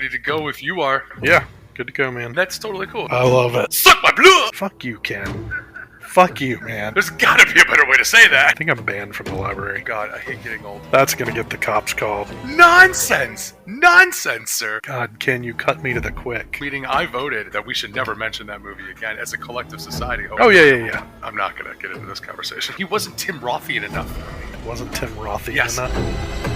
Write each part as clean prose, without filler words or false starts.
ready to go if you are. Yeah, good to go, man. That's totally cool. I love it. Suck my blood! Fuck you, Ken. Fuck you, man. There's gotta be a better way to say I that. think I'm banned from the library. God, I hate getting old. That's gonna get the cops called. Nonsense! Nonsense, sir. God, Ken, you cut me to the quick. Meaning I voted that we should never mention that movie again as a collective society. Oh, yeah. I'm not gonna get into this conversation. He wasn't Tim Rothian enough for me. It wasn't Tim Rothian Yes. enough.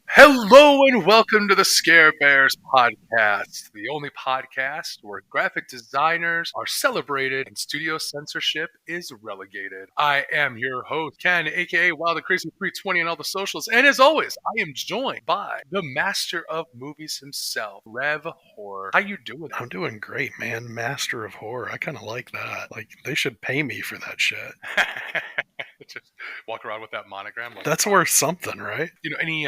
Hello and welcome to the Scare Bears podcast, the only podcast where graphic designers are celebrated and studio censorship is relegated. I am your host, Ken, aka Wild and Crazy 320 on all the socials, and as always, I am joined by the master of movies himself, Rev Horror. How you doing? I'm doing great, man. Master of horror. I kind of like that. Like, they should pay me for that shit. Just walk around with that monogram. Like, That's worth something, right? you know, any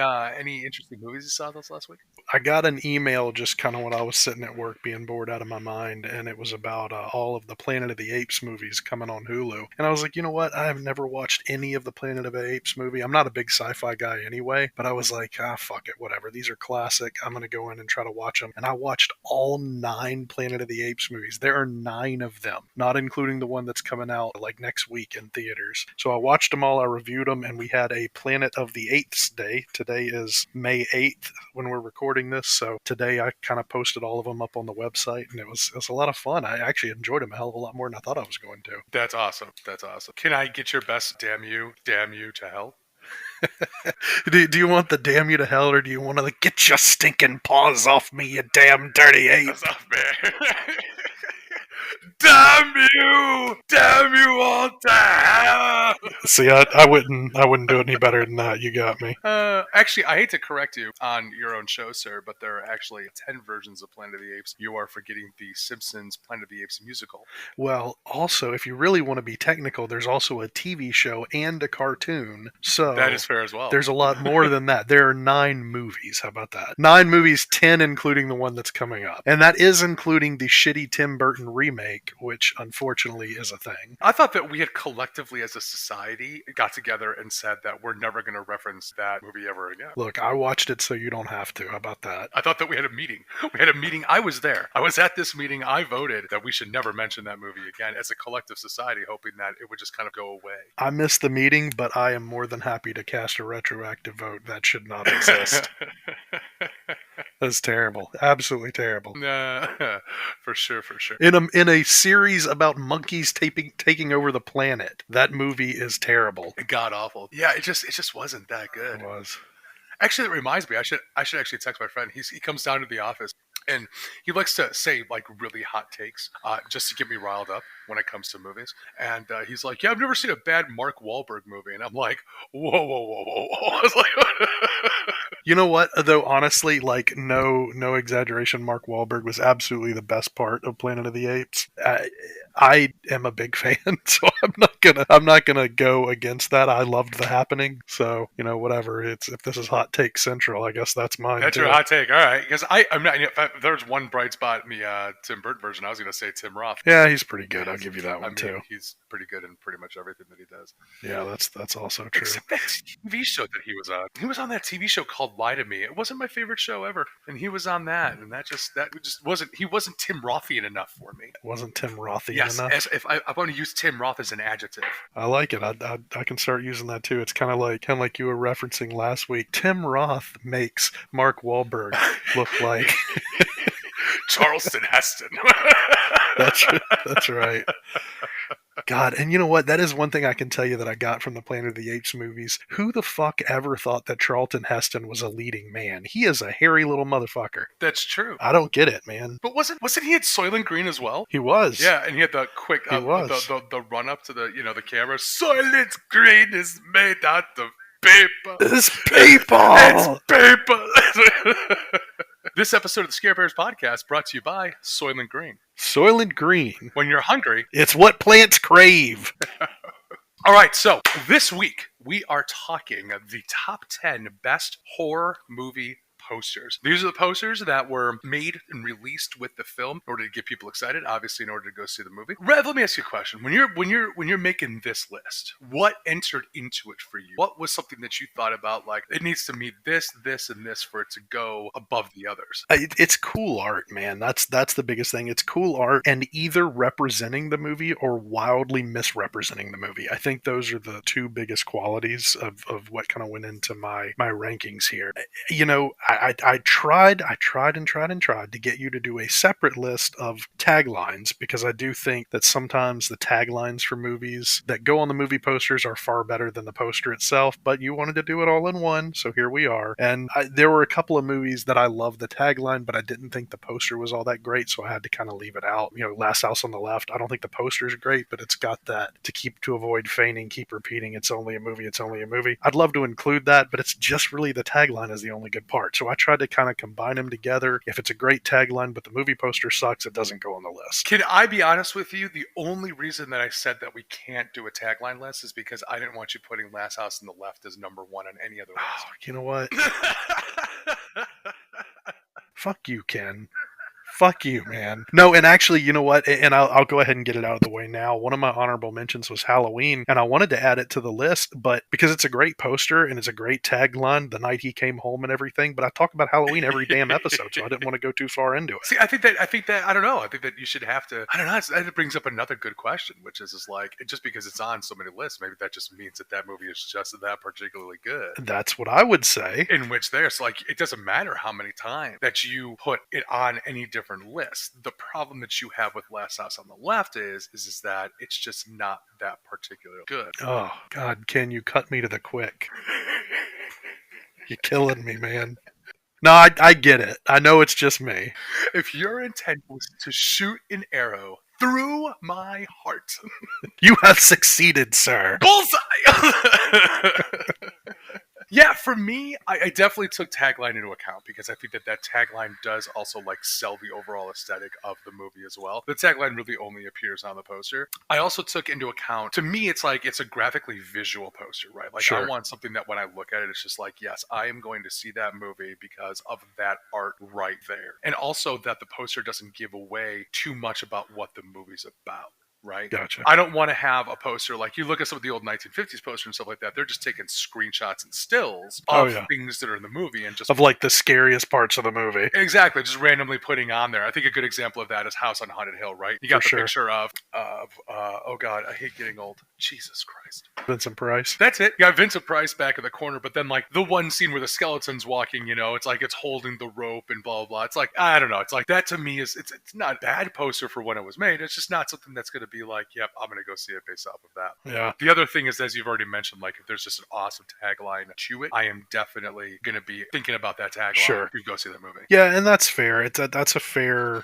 interesting movies you saw this last week? I got an email just kind of when I was sitting at work being bored out of my mind, and it was about all of the Planet of the Apes movies coming on Hulu. And I was like, you know what? I have never watched any of the Planet of the Apes movie. I'm not a big sci-fi guy anyway, but I was like, fuck it, whatever. These are classic. I'm going to go in and try to watch them. And I watched all 9 Planet of the Apes movies. There are 9 of them, not including the one that's coming out like next week in theaters. So I watched them all, I reviewed them, and we had a Planet of the Apes day. Today is May 8th when we're recording this, so today I kind of posted all of them up on the website, and it was a lot of fun. I actually enjoyed them a hell of a lot more than I thought I was going to. That's awesome. That's awesome. Can I get your best damn you to hell? Do you want the damn you to hell, or do you want to get your stinking paws off me, you damn dirty ape? That's off, man. Damn you all to hell! See, I wouldn't do it any better than that. You got me. Actually, I hate to correct you on your own show, sir, but there are actually 10 versions of Planet of the Apes. You are forgetting the Simpsons Planet of the Apes musical. Well, also, if you really want to be technical, there's also a TV show and a cartoon. So That is fair as well. There's a lot more than that. There are 9 movies. How about that? 9 movies, 10 including the one that's coming up. And that is including the shitty Tim Burton remake, which unfortunately is a thing. I thought that we had collectively as a society got together and said that we're never going to reference that movie ever again. Look, I watched it so you don't have to. How about that? I thought that we had a meeting. I was there. I was at this meeting. I voted that we should never mention that movie again as a collective society, hoping that it would just kind of go away. I missed the meeting, but I am more than happy to cast a retroactive vote. That should not exist. That's terrible. Absolutely terrible. For sure. In a series about monkeys taking over the planet, that movie is terrible. God awful. Yeah, it just wasn't that good. It was. Actually, it reminds me. I should actually text my friend. He comes down to the office and he likes to say like really hot takes just to get me riled up when it comes to movies. And he's like, "Yeah, I've never seen a bad Mark Wahlberg movie." And I'm like, "Whoa!" I was like, you know what? Though honestly, like no exaggeration, Mark Wahlberg was absolutely the best part of Planet of the Apes. I am a big fan, so I'm not gonna go against that. I loved The Happening, so whatever. If this is Hot Take Central, I guess that's mine. That's too. your hot take, all right? Because I'm not. If there's one bright spot in the Tim Burton version, I was gonna say Tim Roth. Yeah, he's pretty good. I'll give you that one too. He's pretty good in pretty much everything that he does. Yeah, that's also true. Except that TV show that he was on. He was on that TV show called Lie to Me. It wasn't my favorite show ever, and he was on that, and that just wasn't. He wasn't Tim Rothian enough for me. Wasn't Tim Rothian yes, enough? If I want to use Tim Roth as an adjective. I like it. I can start using that too. It's kind of like you were referencing last week. Tim Roth makes Mark Wahlberg look like Charleston Heston. That's right. God, and you know what? That is one thing I can tell you that I got from the Planet of the Apes movies. Who the fuck ever thought that Charlton Heston was a leading man? He is a hairy little motherfucker. That's true. I don't get it, man. But wasn't he at Soylent Green as well? He was. Yeah, and he had the quick the run up to the camera. Soylent Green is made out of paper. It's paper. It's paper. This episode of the Scare Bears podcast brought to you by Soylent Green. Soylent Green. When you're hungry, it's what plants crave. All right, so this week we are talking the top 10 best horror movie posters. These are the posters that were made and released with the film in order to get people excited, obviously in order to go see the movie. Rev, let me ask you a question. When you're making this list, what entered into it for you? What was something that you thought about, like, it needs to meet this, this, and this for it to go above the others? It's cool art, man. That's the biggest thing. It's cool art and either representing the movie or wildly misrepresenting the movie. I think those are the two biggest qualities of what kind of went into my rankings here. You know, I tried to get you to do a separate list of taglines, because I do think that sometimes the taglines for movies that go on the movie posters are far better than the poster itself, but you wanted to do it all in one, so here we are. And there were a couple of movies that I loved the tagline, but I didn't think the poster was all that great, so I had to kind of leave it out. You know, Last House on the Left, I don't think the poster is great, but it's got that to avoid feigning, keep repeating, it's only a movie, it's only a movie. I'd love to include that, but it's just really the tagline is the only good part. So I tried to kind of combine them together. If it's a great tagline, but the movie poster sucks, it doesn't go on the list. Can I be honest with you? The only reason that I said that we can't do a tagline list is because I didn't want you putting Last House on the Left as number one on any other list. Oh, you know what? Fuck you, Ken. Fuck you, man. No, and actually, you know what? And I'll go ahead and get it out of the way now. One of my honorable mentions was Halloween, and I wanted to add it to the list, but because it's a great poster and it's a great tagline, The Night He Came Home and everything, but I talk about Halloween every damn episode, so I didn't want to go too far into it. See, I think that, I don't know. I think that you should have to, I don't know. It brings up another good question, which is like, just because it's on so many lists, maybe that just means that movie is just that particularly good. That's what I would say. In which there's like, it doesn't matter how many times that you put it on any different list. The problem that you have with Last House on the Left is that it's just not that particularly good. Oh, God, Ken, you cut me to the quick. You're killing me, man. No, I get it. I know it's just me. If your intent was to shoot an arrow through my heart, you have succeeded, sir. Bullseye! Yeah, for me, I definitely took tagline into account, because I think that tagline does also like sell the overall aesthetic of the movie as well. The tagline really only appears on the poster. I also took into account, to me, it's like it's a graphically visual poster, right? Like, sure. I want something that when I look at it, it's just like, yes, I am going to see that movie because of that art right there. And also that the poster doesn't give away too much about what the movie's about. Right? Gotcha. I don't want to have a poster like, you look at some of the old 1950s posters and stuff like that, they're just taking screenshots and stills of things that are in the movie and just of like the scariest parts of the movie. Exactly, just randomly putting on there. I think a good example of that is House on Haunted Hill, right? You got the picture of oh God, I hate getting old. Jesus Christ. Vincent Price. That's it. You got Vincent Price back in the corner, but then like the one scene where the skeleton's walking, you know, it's like it's holding the rope and blah, blah, blah. It's like, I don't know. It's like, that to me is, it's not a bad poster for when it was made. It's just not something that's going to be like, yep, I'm going to go see it based off of that. Yeah. The other thing is, as you've already mentioned, like if there's just an awesome tagline to it, I am definitely going to be thinking about that tagline. Sure. If you go see that movie. Yeah, and that's fair. That's a fair,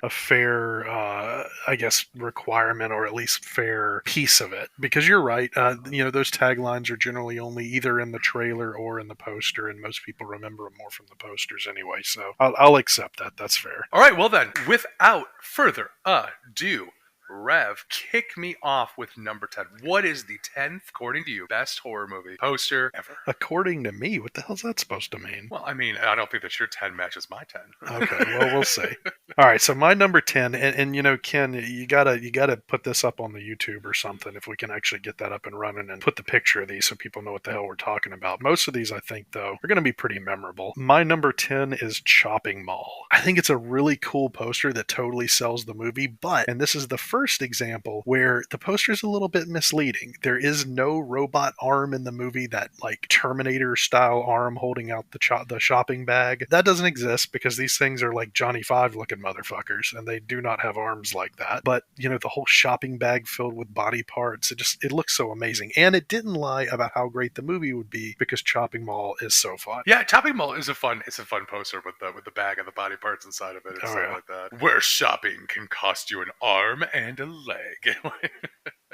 I guess, requirement, or at least fair piece of it. Because you're right. You know, those taglines are generally only either in the trailer or in the poster, and most people remember them more from the posters anyway. So I'll accept that. That's fair. All right. Well then, without further ado, Rev, kick me off with number 10. What is the 10th, according to you, best horror movie poster ever? According to me? What the hell's that supposed to mean? Well, I mean, I don't think that your 10 matches my 10. Okay, well, we'll see. All right, so my number 10, and you know, Ken, you gotta put this up on the YouTube or something, if we can actually get that up and running, and put the picture of these so people know what the hell we're talking about. Most of these, I think, though, are going to be pretty memorable. My number 10 is Chopping Mall. I think it's a really cool poster that totally sells the movie, but, and this is the first example where the poster is a little bit misleading. There is no robot arm in the movie, that like Terminator style arm holding out the shopping bag. That doesn't exist, because these things are like Johnny Five looking motherfuckers, and they do not have arms like that. But you know, the whole shopping bag filled with body parts, it looks so amazing. And it didn't lie about how great the movie would be, because Chopping Mall is so fun. Yeah, Chopping Mall is a fun poster with the bag and the body parts inside of it and stuff like that. Where shopping can cost you an arm and a leg.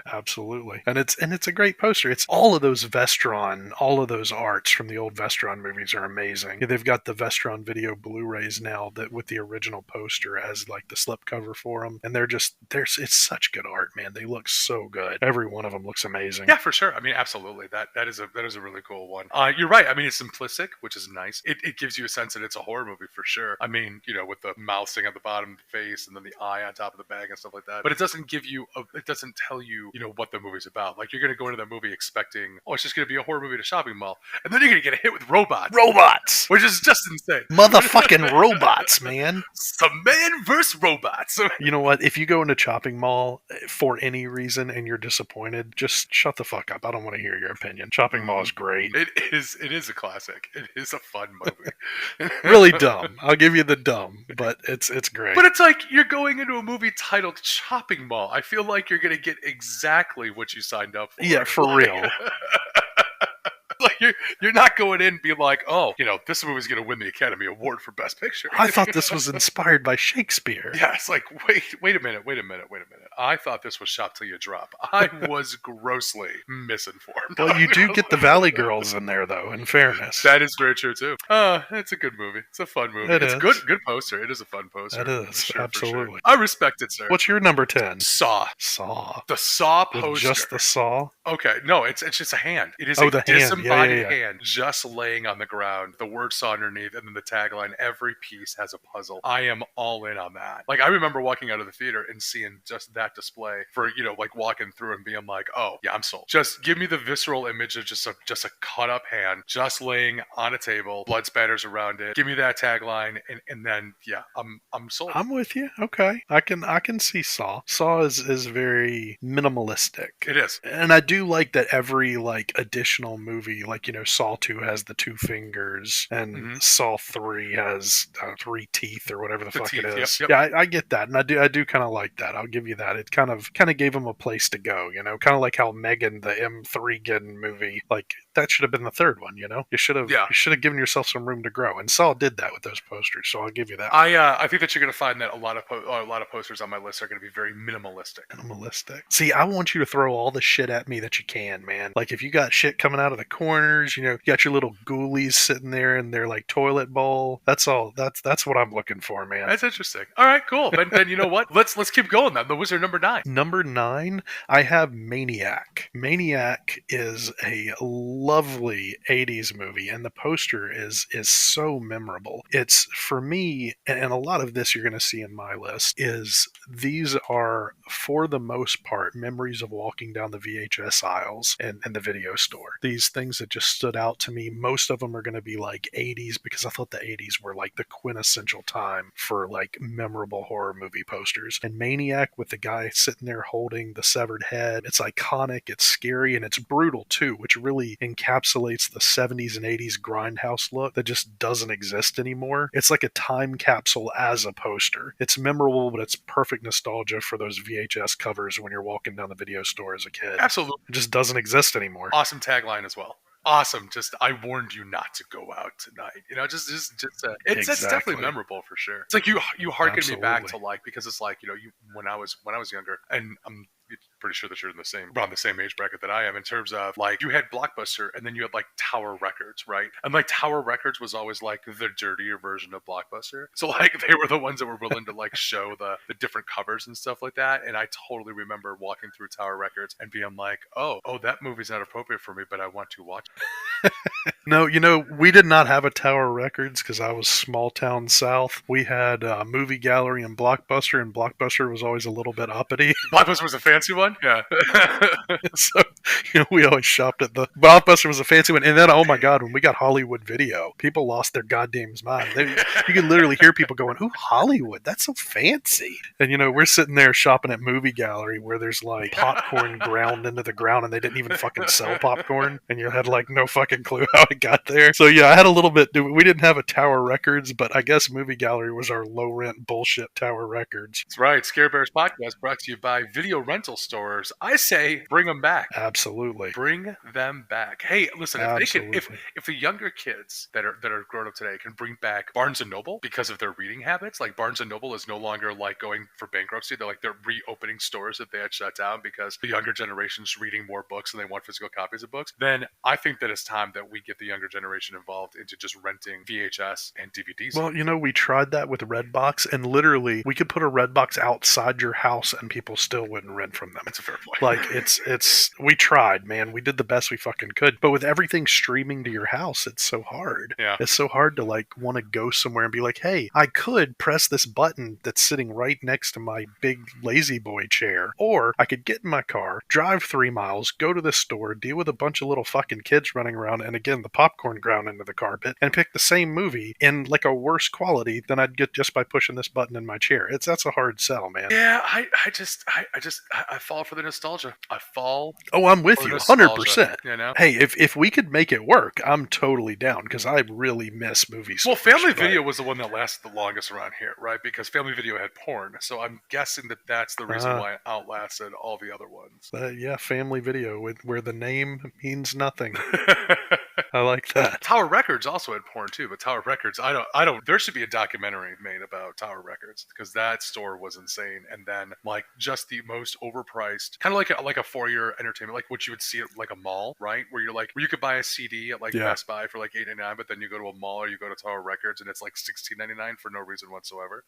Absolutely. And it's a great poster. It's all of those Vestron, all of those arts from the old Vestron movies are amazing. Yeah, they've got the Vestron video Blu-rays now that with the original poster as like the slipcover for them, and it's such good art, man. They look so good. Every one of them looks amazing. Yeah, for sure. I mean, absolutely. That is a really cool one. You're right. I mean, it's simplistic, which is nice. It gives you a sense that it's a horror movie for sure. I mean, with the mouth thing at the bottom of the face and then the eye on top of the bag and stuff like that. But it doesn't it doesn't tell you, what the movie's about. Like you're going to go into that movie expecting, oh, it's just going to be a horror movie at a shopping mall, and then you're going to get hit with robots, which is just insane. Motherfucking robots, man. Some man versus robots. You know what? If you go into a shopping mall for any reason and you're disappointed, just shut the fuck up. I don't want to hear your opinion. Shopping mall is great. It is a classic. It is a fun movie. Really dumb. I'll give you the dumb, but it's great. But it's like you're going into a movie titled Shopping Mall. I feel like you're going to get exactly what you signed up for. Yeah, for real. Like you're not going in being like, oh, this movie's going to win the Academy Award for Best Picture. I thought this was inspired by Shakespeare. Yeah, it's like, wait a minute. I thought this was Shop Till You Drop. I was grossly misinformed. Well, you do get the Valley Girls in there, though, in fairness. That is very true, too. It's a good movie. It's a fun movie. It's good poster. It is a fun poster. It is, sure, absolutely. Sure. I respect it, sir. What's your number 10? Saw. The Saw poster. Just the Saw? Okay, no, it's just a hand. It is a disembodied hand just laying on the ground. The word Saw underneath, and then the tagline, every piece has a puzzle. I am all in on that. Like, I remember walking out of the theater and seeing just that display for, like walking through and being like, oh, yeah, I'm sold. Just give me the visceral image of just a cut up hand just laying on a table, blood spatters around it. Give me that tagline, and then, yeah, I'm sold. I'm with you. Okay. I can see Saw. Saw is very minimalistic. It is. And I do like that every, like, additional movie, like, Saw 2 has the 2 fingers, and Saw 3 has 3 teeth or whatever the fuck teeth, it is. Yep. Yeah, I get that, and I do kind of like that. I'll give you that. It kind of gave him a place to go, kind of like how Megan, the M3 movie, like that should have been the third one. You should have given yourself some room to grow, and Saw did that with those posters. So I'll give you that. I think that you're going to find that a lot of posters on my list are going to be very minimalistic. See, I want you to throw all the shit at me that you can, man. Like if you got shit coming out of the corners, you got your little ghoulies sitting there in their like toilet bowl. That's all. That's what I'm looking for, man. That's interesting. All right, cool. Then you know what? Let's keep going. Then the Wizard number 9. Number 9, I have Maniac. Maniac is a lovely 80s movie, and the poster is so memorable. It's, for me, and a lot of this you're going to see in my list, is these are, for the most part, memories of walking down the VHS aisles and the video store. These things that just stood out to me, most of them are going to be like 80s, because I thought the 80s were like the quintessential time for like memorable horror movie posters. And Maniac, with the guy sitting there holding the severed head, it's iconic, it's scary, and it's brutal too, which really encapsulates the 70s and 80s grindhouse look that just doesn't exist anymore. It's like a time capsule as a poster. It's memorable, but it's perfect nostalgia for those VHS covers when you're walking down the video store as a kid. Absolutely. It just doesn't exist anymore. Awesome tagline as well. Awesome. Just, I warned you not to go out tonight. It's definitely memorable for sure. It's like you harken me back to like, because it's like, when I was younger, and I'm pretty sure that you're around the same age bracket that I am, in terms of like, you had Blockbuster and then you had like Tower Records, right? And like Tower Records was always like the dirtier version of Blockbuster. So like they were the ones that were willing to like show the different covers and stuff like that. And I totally remember walking through Tower Records and being like, oh, that movie's not appropriate for me, but I want to watch it. No, we did not have a Tower Records because I was small town south. We had a movie gallery and Blockbuster was always a little bit uppity. Blockbuster was a fancy one? Yeah. So, we always shopped at the Blockbuster was a fancy one. And then, oh my God, when we got Hollywood Video, people lost their goddamn mind. You could literally hear people going, ooh, Hollywood, that's so fancy. And, we're sitting there shopping at movie gallery where there's like popcorn ground into the ground and they didn't even fucking sell popcorn. And you had like no fucking fucking clue how it got there. So yeah, I had a little bit. We didn't have a Tower Records, but I guess Movie Gallery was our low rent bullshit Tower Records. That's right. Scare Bears podcast brought to you by video rental stores. I say bring them back. Absolutely. Bring them back. Hey, listen, Absolutely. if the younger kids that are grown up today can bring back Barnes and Noble because of their reading habits, like Barnes and Noble is no longer like going for bankruptcy. They're reopening stores that they had shut down because the younger generation's reading more books and they want physical copies of books. Then I think that it's time that we get the younger generation involved into just renting VHS and DVDs. Well, you know, we tried that with Redbox, and literally we could put a Redbox outside your house and people still wouldn't rent from them. That's a fair point. Like we tried, man. We did the best we fucking could. But with everything streaming to your house, it's so hard. Yeah. It's so hard to like want to go somewhere and be like, hey, I could press this button that's sitting right next to my big lazy boy chair. Or I could get in my car, drive 3 miles, go to the store, deal with a bunch of little fucking kids running around, and again, the popcorn ground into the carpet, and pick the same movie in like a worse quality than I'd get just by pushing this button in my chair. That's a hard sell, man. Yeah, I fall for the nostalgia. Oh, I'm with you, 100%. You know? Hey, if we could make it work, I'm totally down because I really miss movies. Well, Family Video was the one that lasted the longest around here, right? Because Family Video had porn, so I'm guessing that's the reason why it outlasted all the other ones. Yeah, Family Video, where the name means nothing. I like that. Tower Records also had porn too, but Tower Records, I don't. There should be a documentary made about Tower Records because that store was insane. And then like just the most overpriced, kind of like a four-year entertainment, like what you would see at like a mall, right? Where you could buy a CD at like Best Buy for like $8.99, but then you go to a mall or you go to Tower Records and it's like $16.99 for no reason whatsoever.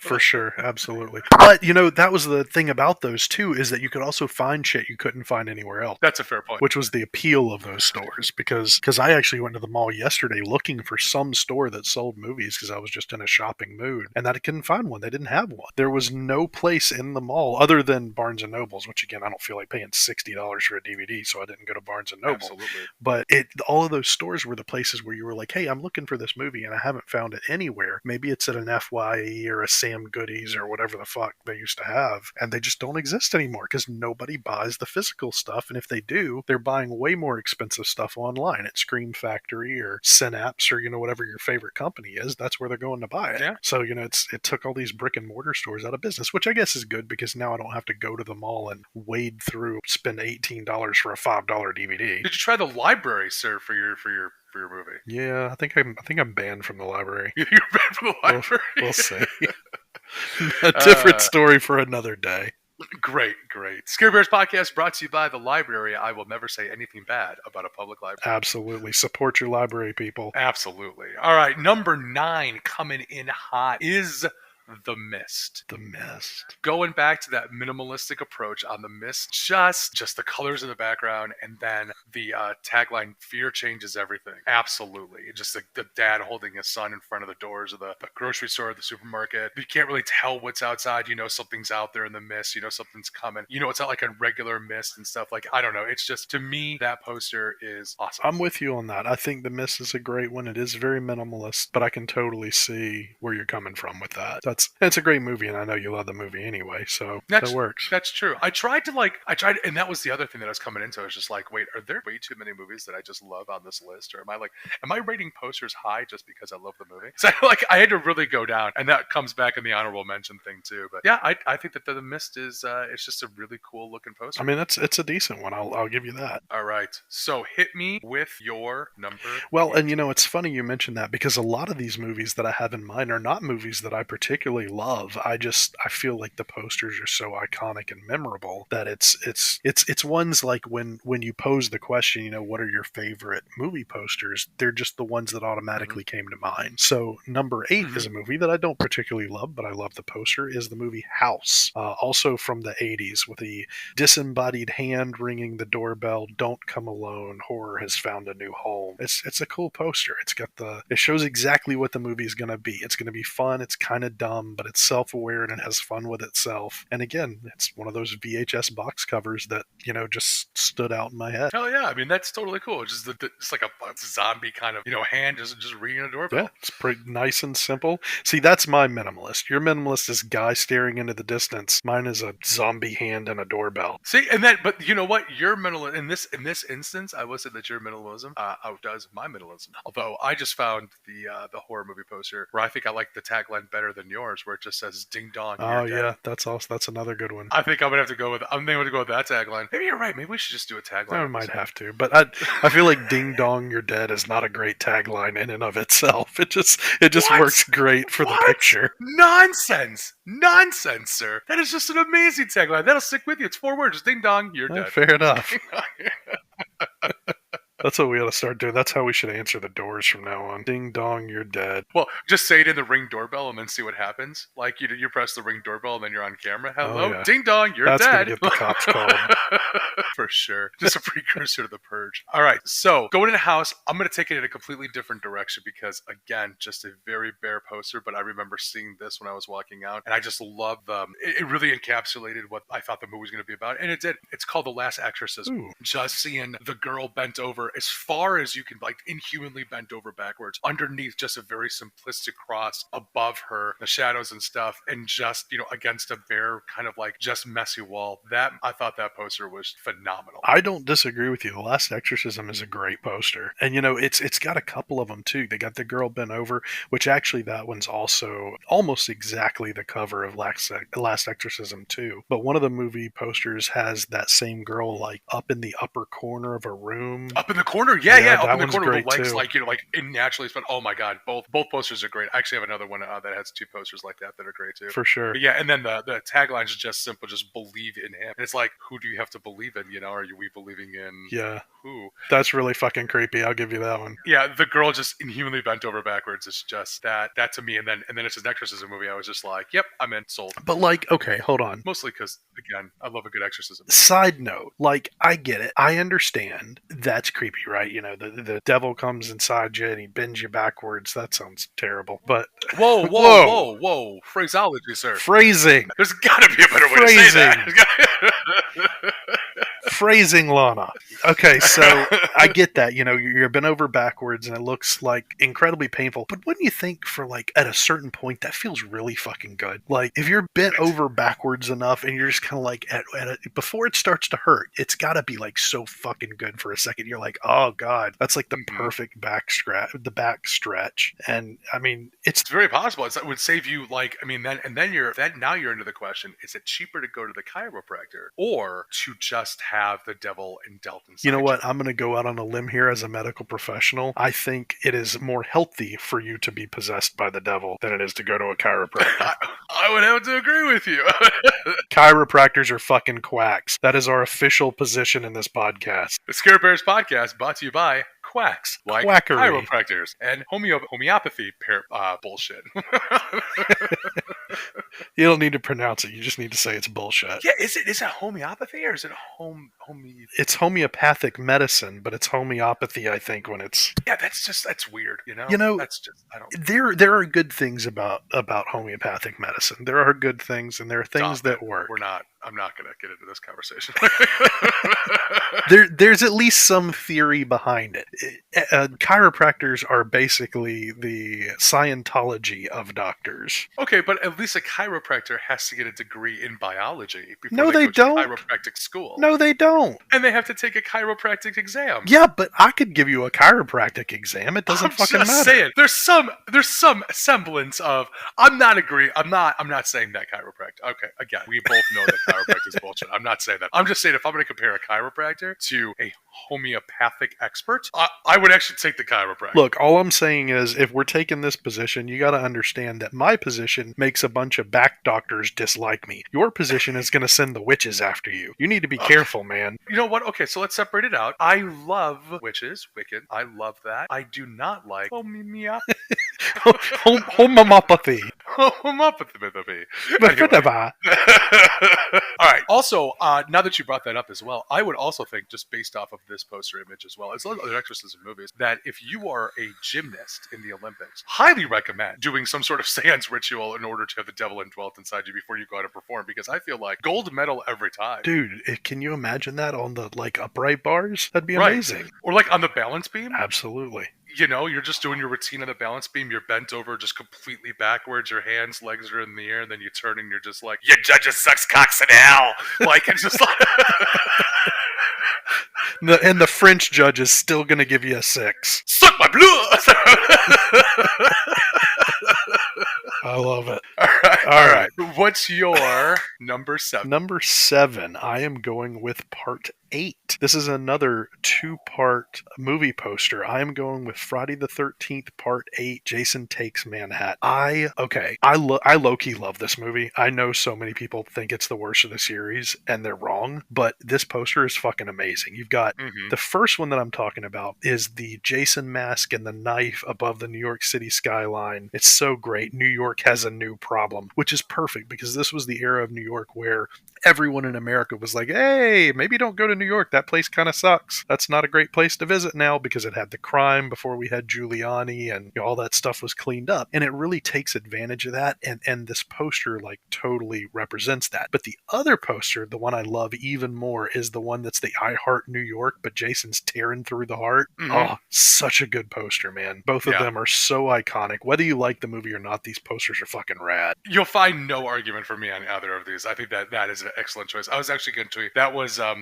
For sure, absolutely. But you know that was the thing about those too, is that you could also find shit you couldn't find anywhere else. That's a fair point. Which was the appeal of those stores, because I actually went to the mall yesterday looking for some store that sold movies because I was just in a shopping mood, and I couldn't find one. They didn't have one. There was no place in the mall other than Barnes and Nobles, which again I don't feel like paying $60 for a DVD, so I didn't go to Barnes and Noble. Absolutely. But all of those stores were the places where you were like, hey, I'm looking for this movie and I haven't found it anywhere. Maybe it's at an FYE or a Sam Goodies or whatever the fuck they used to have, and they just don't exist anymore because nobody buys the physical stuff, and if they do, they're buying way more expensive stuff online at Scream Factory or Synapse or whatever your favorite company is. That's where they're going to buy it. Yeah. So it took all these brick and mortar stores out of business, which I guess is good because now I don't have to go to the mall and wade through, spend $18 for a $5 DVD. Did you try the library, sir, for your movie? Yeah, I think I'm banned from the library. You're banned from the library. We'll see. A different story for another day. Great. Scare Bears podcast brought to you by the library. I will never say anything bad about a public library. Absolutely. Support your library, people. Absolutely. All right, number 9 coming in hot is The Mist. The Mist. Going back to that minimalistic approach on The Mist, just the colors in the background, and then the tagline, fear changes everything. Absolutely. Just the dad holding his son in front of the doors of the grocery store, the supermarket. You can't really tell what's outside. You know something's out there in the mist. You know something's coming. You know it's not like a regular mist and stuff. Like, I don't know. It's just, to me, that poster is awesome. I'm with you on that. I think The Mist is a great one. It is very minimalist, but I can totally see where you're coming from with that. It's a great movie, and I know you love the movie anyway, so that works. That's true. I tried, and that was the other thing that I was coming into. I was just like, wait, are there way too many movies that I just love on this list? Or am I rating posters high just because I love the movie? So I had to really go down, and that comes back in the honorable mention thing too. But yeah, I think that The Mist is, it's just a really cool looking poster. I mean, it's a decent one. I'll give you that. All right. So hit me with your number. Well, 8. And it's funny you mentioned that because a lot of these movies that I have in mind are not movies that I particularly love. I feel like the posters are so iconic and memorable that it's ones like when you pose the question, what are your favorite movie posters? They're just the ones that automatically came to mind. So number 8 is a movie that I don't particularly love, but I love the poster, is the movie House, also from the 80s, with the disembodied hand ringing the doorbell, don't come alone, horror has found a new home. It's a cool poster. It shows exactly what the movie is going to be. It's going to be fun. It's kind of dumb. dumb, but it's self-aware and it has fun with itself. And again, it's one of those VHS box covers that, just stood out in my head. Hell yeah. I mean, that's totally cool. It's like a zombie kind of, hand just ringing a doorbell. Yeah, it's pretty nice and simple. See, that's my minimalist. Your minimalist is guy staring into the distance. Mine is a zombie hand and a doorbell. See, but you know what? Your minimal in this instance, I will say that your minimalism outdoes my minimalism. Although I just found the horror movie poster where I think I like the tagline better than yours, where it just says "Ding dong." Oh yeah, that's another good one. I think I'm gonna have to go with. I'm going to go with that tagline. Maybe you're right. Maybe we should just do a tagline. I might have to, but I feel like "Ding dong, you're dead" is not a great tagline in and of itself. It just works great for the picture. Nonsense, sir. That is just an amazing tagline. That'll stick with you. It's 4 words. Ding dong, you're dead. Fair enough. That's what we ought to start doing. That's how we should answer the doors from now on. Ding dong, you're dead. Well, just say it in the Ring doorbell and then see what happens. Like you press the Ring doorbell and then you're on camera. Hello, yeah. Ding dong, you're That's dead. That's gonna get the cops called. For sure. Just a precursor to The Purge. All right, so going in the house, I'm going to take it in a completely different direction because, again, just a very bare poster, but I remember seeing this when I was walking out, and I just love them. It really encapsulated what I thought the movie was going to be about, and it did. It's called The Last Exorcism. Ooh. Just seeing the girl bent over as far as you can, like inhumanly bent over backwards, underneath just a very simplistic cross, above her, the shadows and stuff, and just, against a bare kind of like just messy wall. I thought that poster was phenomenal. I don't disagree with you. The Last Exorcism is a great poster. And it's got a couple of them too. They got the girl bent over, which actually that one's also almost exactly the cover of Last Exorcism 2. But one of the movie posters has that same girl like up in the upper corner of a room. Up in the corner? Yeah. That Up in the one's corner great with legs too. like, naturally spent. Oh my God. Both posters are great. I actually have another one that has 2 posters like that are great too. For sure. But yeah, and then the tagline is just simple, just believe in him. And it's like, who do you have to believe in? Are we believing in who? That's really fucking creepy. I'll give you that one. Yeah, the girl just inhumanly bent over backwards. It's just that to me, and then it's an exorcism movie. I was just like, yep, I'm in, sold. But like, okay, hold on. Mostly because, again, I love a good exorcism. Side note, like, I get it. I understand that's creepy, right? The devil comes inside you and he bends you backwards. That sounds terrible. But whoa, phraseology, sir. Phrasing. There's got to be a better way to say that. Phrasing, Lana. Okay, so I get that. You're bent over backwards and it looks like incredibly painful. But wouldn't you think for like at a certain point that feels really fucking good? Like if you're bent over backwards enough and you're just kind of like before it starts to hurt, it's got to be like so fucking good for a second. You're like, oh God, that's like the perfect back stretch. And I mean, it's very possible. It would save you then you're into the question: is it cheaper to go to the chiropractor or to just have the devil dealt inside? You know what? I'm going to go out on a limb here as a medical professional. I think it is more healthy for you to be possessed by the devil than it is to go to a chiropractor. I would have to agree with you. Chiropractors are fucking quacks. That is our official position in this podcast. The Scare Bears podcast brought to you by quacks like Quackery. Chiropractors and homeopathy bullshit. You don't need to pronounce it. You just need to say it's bullshit. Yeah, is it homeopathy or is it It's homeopathic medicine, but it's homeopathy, I think, when it's... Yeah, that's weird, That's just, I There don't... are good things about homeopathic medicine. There are good things, and there are things that work. I'm not going to get into this conversation. There's at least some theory behind it. Chiropractors are basically the Scientology of doctors. Okay, but at least a chiropractor has to get a degree in biology before No, they go don't. to chiropractic school. No, they don't. And they have to take a chiropractic exam. Yeah, but I could give you a chiropractic exam. It doesn't fucking matter. I'm just saying, there's some semblance of. I'm not saying that chiropractic. Okay, again, we both know that chiropractic is bullshit. I'm not saying that. I'm just saying if I'm going to compare a chiropractor to a homeopathic expert, I would actually take the chiropractor. Look, all I'm saying is if we're taking this position, you got to understand that my position makes a bunch of back doctors dislike me. Your position is going to send the witches after you. You need to be careful, man. You know what? Okay, so let's separate it out. I love witches, Wiccan. I love that. I do not like homeopathy. Homeopathy. I'm up with the B. Anyway. All right. Also, now that you brought that up as well, I would also think, just based off of this poster image as well as other exorcism movies, that if you are a gymnast in the Olympics, highly recommend doing some sort of seance ritual in order to have the devil indwelt inside you before you go out and perform, because I feel like gold medal every time. Dude, can you imagine that on the upright bars? That'd be amazing. Or like on the balance beam? Absolutely. You know, you're just doing your routine on the balance beam, you're bent over just completely backwards, your hands, legs are in the air, and then you turn and you're just like, "You judges sucks cocks in hell." Like, it's just like... And the French judge is still going to give you a 6. Suck my blood! I love it. All right. What's your number 7? Number 7, I am going with part 8. This is another 2-part movie poster. I am going with Friday the 13th Part 8, Jason Takes Manhattan. I low-key love this movie. I know so many people think it's the worst of the series, and they're wrong, but this poster is fucking amazing. You've got the first one that I'm talking about is the Jason mask and the knife above the New York City skyline. It's so great. New York has a new problem, which is perfect because this was the era of New York where everyone in America was like, hey, maybe don't go to New York. That place kind of sucks. That's not a great place to visit now because it had the crime before we had Giuliani and all that stuff was cleaned up. And it really takes advantage of that. And this poster like totally represents that. But the other poster, the one I love even more, is the one that's the I Heart New York, but Jason's tearing through the heart. Oh, such a good poster, man. Both of them are so iconic. Whether you like the movie or not, these posters are fucking rad. You'll find no argument for me on either of these. I think that is an excellent choice. I was actually going to tweet. That was I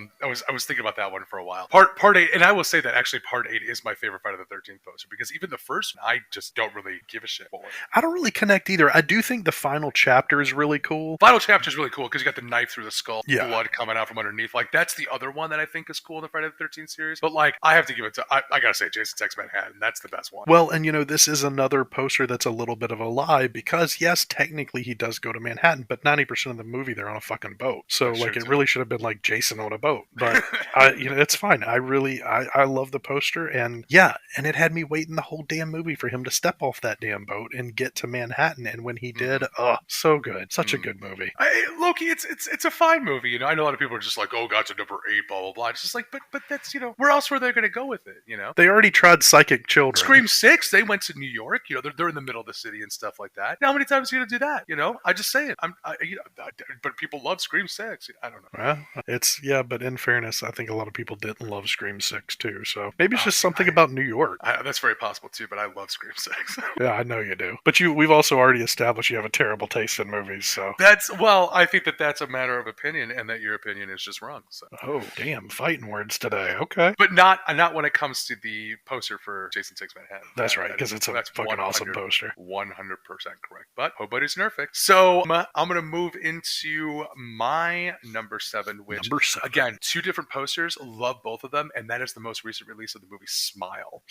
was thinking about that one for a while. Part 8, and I will say that actually Part 8 is my favorite Friday the 13th poster because even the first one, I just don't really give a shit for. I don't really connect either. I do think the final chapter is really cool. Final chapter is really cool because you got the knife through the skull, blood coming out from underneath. Like, that's the other one that I think is cool in the Friday the 13th series. But like, I have to give it to, I gotta say, Jason Takes Manhattan. That's the best one. Well, and this is another poster that's a little bit of a lie because yes, technically he does go to Manhattan, but 90% of the movie they're on a fucking boat. So that's like it really should have been like Jason on a boat. But it's fine. I love the poster, and and it had me waiting the whole damn movie for him to step off that damn boat and get to Manhattan. And when he did, so good. Such a good movie. Loki, it's a fine movie. I know a lot of people are just like, oh, got to number 8, blah blah blah. It's just like, but that's where else were they going to go with it? They already tried Psychic Children. Scream 6, they went to New York. They're in the middle of the city and stuff like that. Now, how many times are you going to do that? I just say it. But people love Scream 6. I don't know. Well, but in fairness, I think a lot of people didn't love Scream 6 too. So maybe it's just something about New York. That's very possible too. But I love Scream 6. Yeah, I know you do. But we've also already established you have a terrible taste in movies. So I think that's a matter of opinion, and that your opinion is just wrong. So. Oh, damn, fighting words today. Okay, but not when it comes to the poster for Jason Takes Manhattan. That's right, because it's a fucking awesome poster. 100% correct. But nobody's perfect. So I'm gonna move into my number 7, which again, 2 different posters. Love both of them, and that is the most recent release of the movie Smile.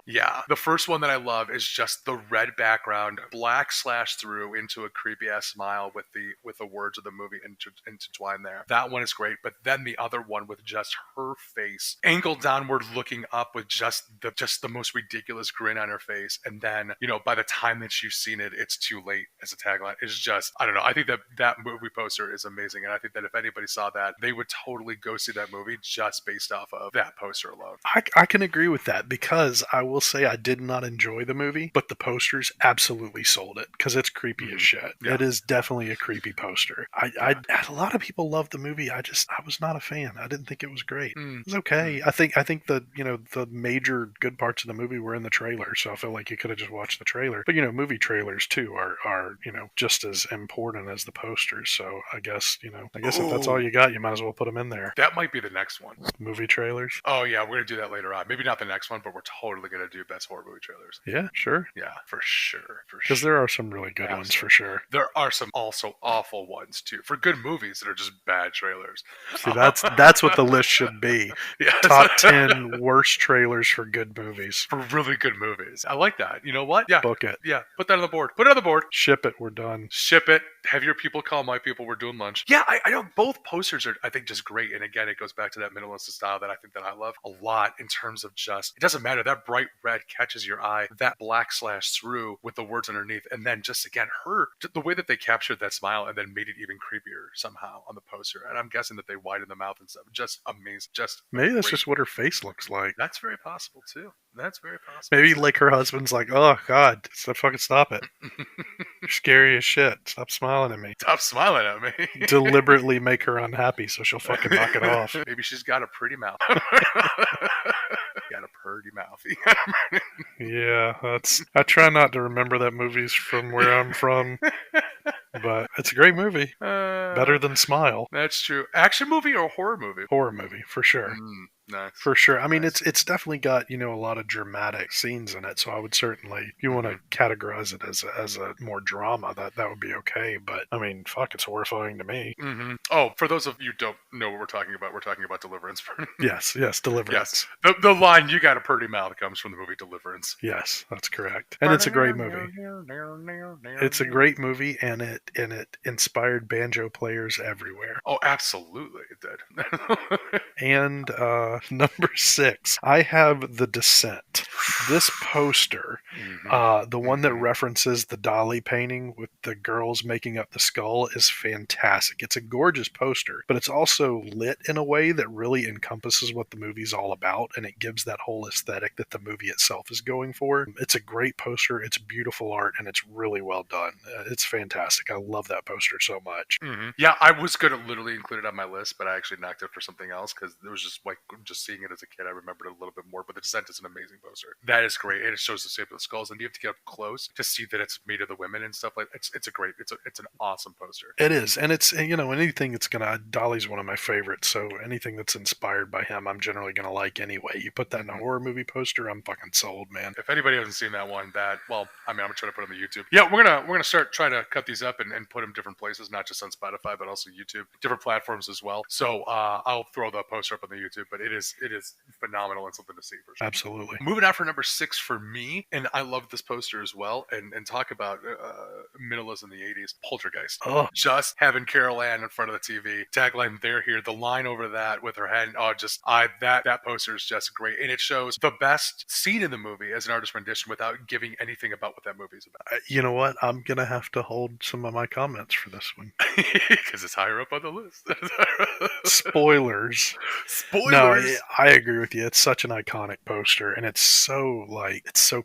Yeah, the first one that I love is just the red background, black slash through into a creepy ass smile with the words of the movie intertwined there. That one is great, but then the other one with just her face angled downward, looking up with just the most ridiculous grin on her face, and then by the time that you've seen it, it's too late as a tagline. It's just, I don't know. I think that movie poster is amazing, and I think that if anybody saw that, they would totally go see that movie just based off of that poster alone. I can agree with that because I will say I did not enjoy the movie, but the posters absolutely sold it because it's creepy as shit. Yeah. It is definitely a creepy poster. A lot of people loved the movie. I was not a fan. I didn't think it was great. It was okay. I think the the major good parts of the movie were in the trailer, so I feel like you could have just watched the trailer. But movie trailers too are just as important as the posters. So I guess if that's all you got, you might as well put them in there. That might be the next one. Movie trailers. Oh yeah, we're gonna do that later on. Maybe not the next one, but we're totally gonna do best horror movie trailers. Yeah, sure. Yeah, for sure. Because there are some really good ones for sure. There are some also awful ones too for good movies that are just bad trailers. See, that's what the list should be. Yes. Top 10 worst trailers for good movies. For really good movies. I like that. You know what? Yeah. Book it. Yeah. Put that on the board. Put it on the board. Ship it. We're done. Ship it. Heavier people call my people. We're doing lunch. Yeah, I know both posters are, I think, just great. And again, it goes back to that minimalistic style that I think that I love a lot in terms of just, it doesn't matter. That bright red catches your eye, that black slash through with the words underneath. And then just again, the way that they captured that smile and then made it even creepier somehow on the poster. And I'm guessing that they widened the mouth and stuff. Just amazing. Just maybe that's just what her face looks like. That's very possible too. That's very possible. Maybe like her husband's like, oh God, fucking stop it. You're scary as shit. Stop smiling at me. Stop smiling at me. Deliberately make her unhappy so she'll fucking knock it off. Maybe she's got a pretty mouth. Got a pretty mouth. Yeah, I try not to remember that movie's from where I'm from. But it's a great movie. Better than Smile. That's true. Action movie or horror movie? Horror movie, for sure. Nice. For sure. I mean, it's definitely got, a lot of dramatic scenes in it, so I would certainly, if you want to categorize it as a more drama, that would be okay. But, I mean, fuck, it's horrifying to me. Mm-hmm. Oh, for those of you who don't know what we're talking about Deliverance. Yes, Deliverance. Yes. The line, you got a pretty mouth, comes from the movie Deliverance. Yes, that's correct. And it's a great movie. It's a great movie, and it inspired banjo players everywhere. Oh, absolutely, it did. And number 6, I have The Descent. This poster, the one that references the Dali painting with the girls making up the skull, is fantastic. It's a gorgeous poster, but it's also lit in a way that really encompasses what the movie's all about, and it gives that whole aesthetic that the movie itself is going for. It's a great poster, it's beautiful art, and it's really well done. It's fantastic. I love that poster so much. Yeah, I was going to literally include it on my list, but I actually knocked it for something else because it was just seeing it as a kid, I remembered it a little bit more. But The Descent is an amazing poster. That is great, and it shows the shape of the skulls, and you have to get up close to see that it's made of the women and stuff like. It's an awesome poster. It is, and it's anything that's gonna. Dolly's one of my favorites, so anything that's inspired by him, I'm generally gonna like anyway. You put that in a horror movie poster, I'm fucking sold, man. If anybody hasn't seen that one, I'm gonna try to put it on the YouTube. Yeah, we're gonna start trying to cut these up and put them different places, not just on Spotify, but also YouTube, different platforms as well. So I'll throw the poster up on the YouTube, but it is phenomenal and something to see for sure. Absolutely. Moving on for number 6 for me, and I love this poster as well, and talk about minimalism in the 80s, Poltergeist. Oh. Just having Carol Ann in front of the TV, tagline, "They're here," the line over that with her head, that poster is just great, and it shows the best scene in the movie as an artist rendition without giving anything about what that movie is about. You know what? I'm gonna have to hold some of my comments for this one because it's higher up on the list. Spoilers. No, I agree with you. It's such an iconic poster, and it's so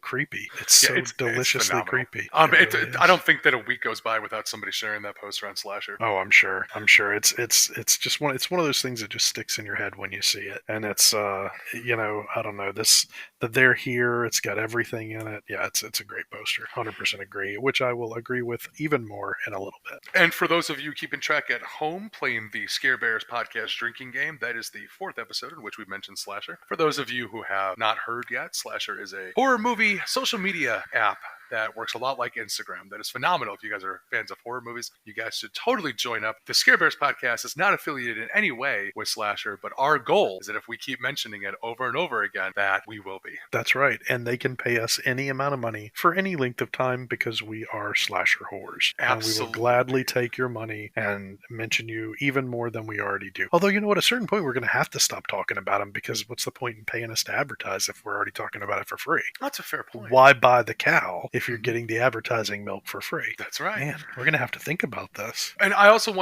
creepy. It's deliciously creepy. I don't think that a week goes by without somebody sharing that poster on Slasher. Oh, I'm sure. It's just one of those things that just sticks in your head when you see it, and it's I don't know, that they're here. It's got everything in it. Yeah, it's a great poster. 100% agree. Which I will agree with even more in a little bit. And for those of you keeping track at home, playing the Scare Bears podcast drinking game, that is the 4th episode in which we mentioned Slasher. For those of you who have not heard yet, Slasher is a horror movie social media app that works a lot like Instagram. That is phenomenal. If you guys are fans of horror movies, you guys should totally join up. The Scare Bears podcast is not affiliated in any way with Slasher, but our goal is that if we keep mentioning it over and over again, that we will be. That's right. And they can pay us any amount of money for any length of time because we are Slasher whores. Absolutely. And we will gladly take your money and mention you even more than we already do. Although, you know what? At a certain point, we're going to have to stop talking about them because what's the point in paying us to advertise if we're already talking about it for free? That's a fair point. Why buy the cow if you're getting the advertising milk for free? That's right. Man, we're going to have to think about this. And I also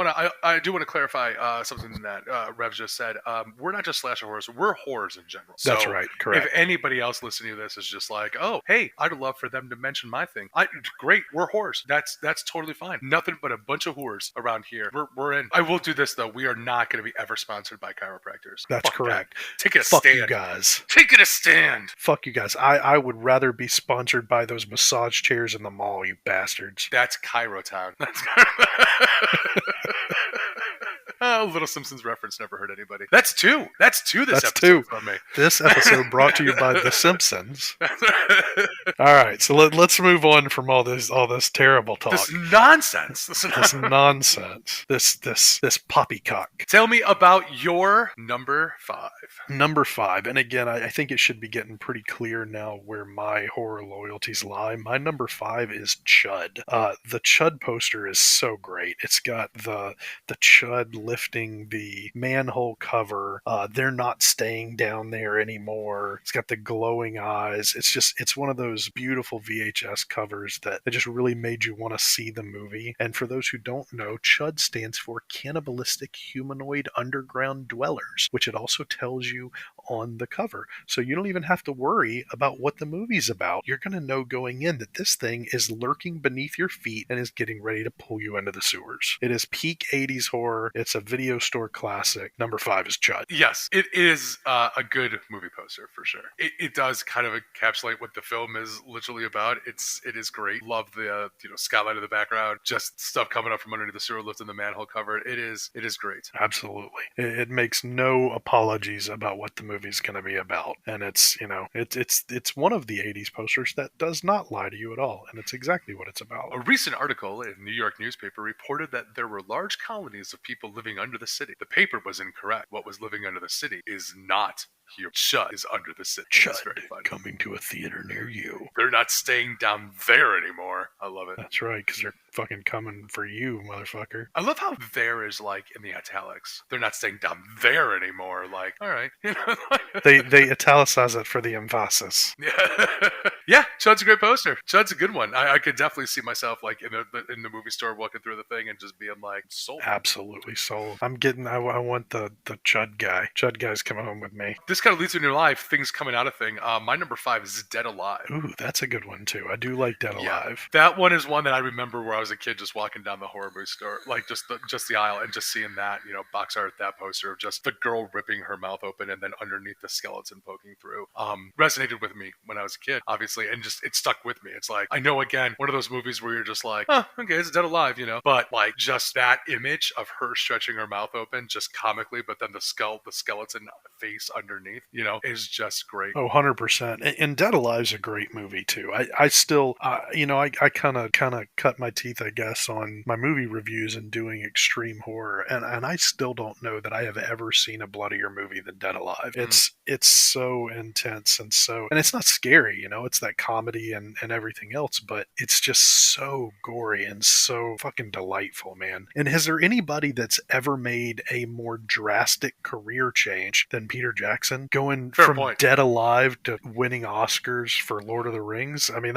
I do want to clarify something that Rev just said. We're not just slasher horrors, we're horrors in general. So that's right, correct. If anybody else listening to this is just like, oh, hey, I'd love for them to mention my thing. Great, we're whores. That's totally fine. Nothing but a bunch of whores around here. We're in. I will do this though. We are not going to be ever sponsored by chiropractors. That's correct. Take it a Fuck stand. you guys. Take it a stand. Fuck you guys. I would rather be sponsored by those massage chairs in the mall, you bastards. That's Chirotown. Oh, Little Simpsons reference never hurt anybody. That's two. That's two this That's episode two. from me. This episode brought to you by The Simpsons. All right, so let's move on from all this terrible talk. This nonsense. This nonsense. This poppycock. Tell me about your number 5. Number 5, and again, I think it should be getting pretty clear now where my horror loyalties lie. My number 5 is Chud. The Chud poster is so great. It's got the Chud lifting the manhole cover. They're not staying down there anymore. It's got the glowing eyes. It's one of those beautiful VHS covers that just really made you want to see the movie. And for those who don't know, Chud stands for Cannibalistic Humanoid Underground Dwellers, which it also tells you on the cover. So you don't even have to worry about what the movie's about. You're going to know going in that this thing is lurking beneath your feet and is getting ready to pull you into the sewers. It is peak 80s horror. It's a video store classic. Number 5 is Chud. Yes, it is a good movie poster for sure. It does kind of encapsulate what the film is literally about. It is great. Love the skyline in the background, just stuff coming up from underneath the sewer lift and the manhole cover. It is great. Absolutely. It makes no apologies about what the movie's going to be about, and it's one of the 80s posters that does not lie to you at all, and it's exactly what it's about. A recent article in a New York newspaper reported that there were large colonies of people living under the city. The paper was incorrect. What was living under the city is not here. Chud is under the city. Chud coming to a theater near you. They're not staying down there anymore. I love it. That's right, because they're fucking coming for you, motherfucker. I love how there is like in the italics. They're not staying down there anymore. Like, all right. They italicize it for the emphasis. Yeah. Yeah, Chud's a great poster. Chud's a good one. I could definitely see myself like in the movie store walking through the thing and just being like, sold. Absolutely sold. I want the Chud guy. Chud guy's coming home with me. This kind of leads to a new life, things coming out of thing. My number 5 is Dead Alive. Ooh, that's a good one too. I do like Dead Alive. That one is one that I remember where I was a kid just walking down the horror movie store, like just the aisle and just seeing that, box art, that poster of just the girl ripping her mouth open and then underneath the skeleton poking through. Resonated with me when I was a kid, obviously, and just it stuck with me. It's like, I know, again, one of those movies where you're just like, oh, okay, it's Dead Alive, but like just that image of her stretching her mouth open just comically, but then the skeleton face underneath, is just great. Oh, 100%. And Dead Alive's a great movie too. I still, I kind of cut my teeth, I guess, on my movie reviews and doing extreme horror, and I still don't know that I have ever seen a bloodier movie than Dead Alive. It's so intense and it's not scary, it's that comedy and everything else, but it's just so gory and so fucking delightful, man. And has there anybody that's ever made a more drastic career change than Peter Jackson, going Fair from point. Dead Alive to winning Oscars for Lord of the Rings? I mean,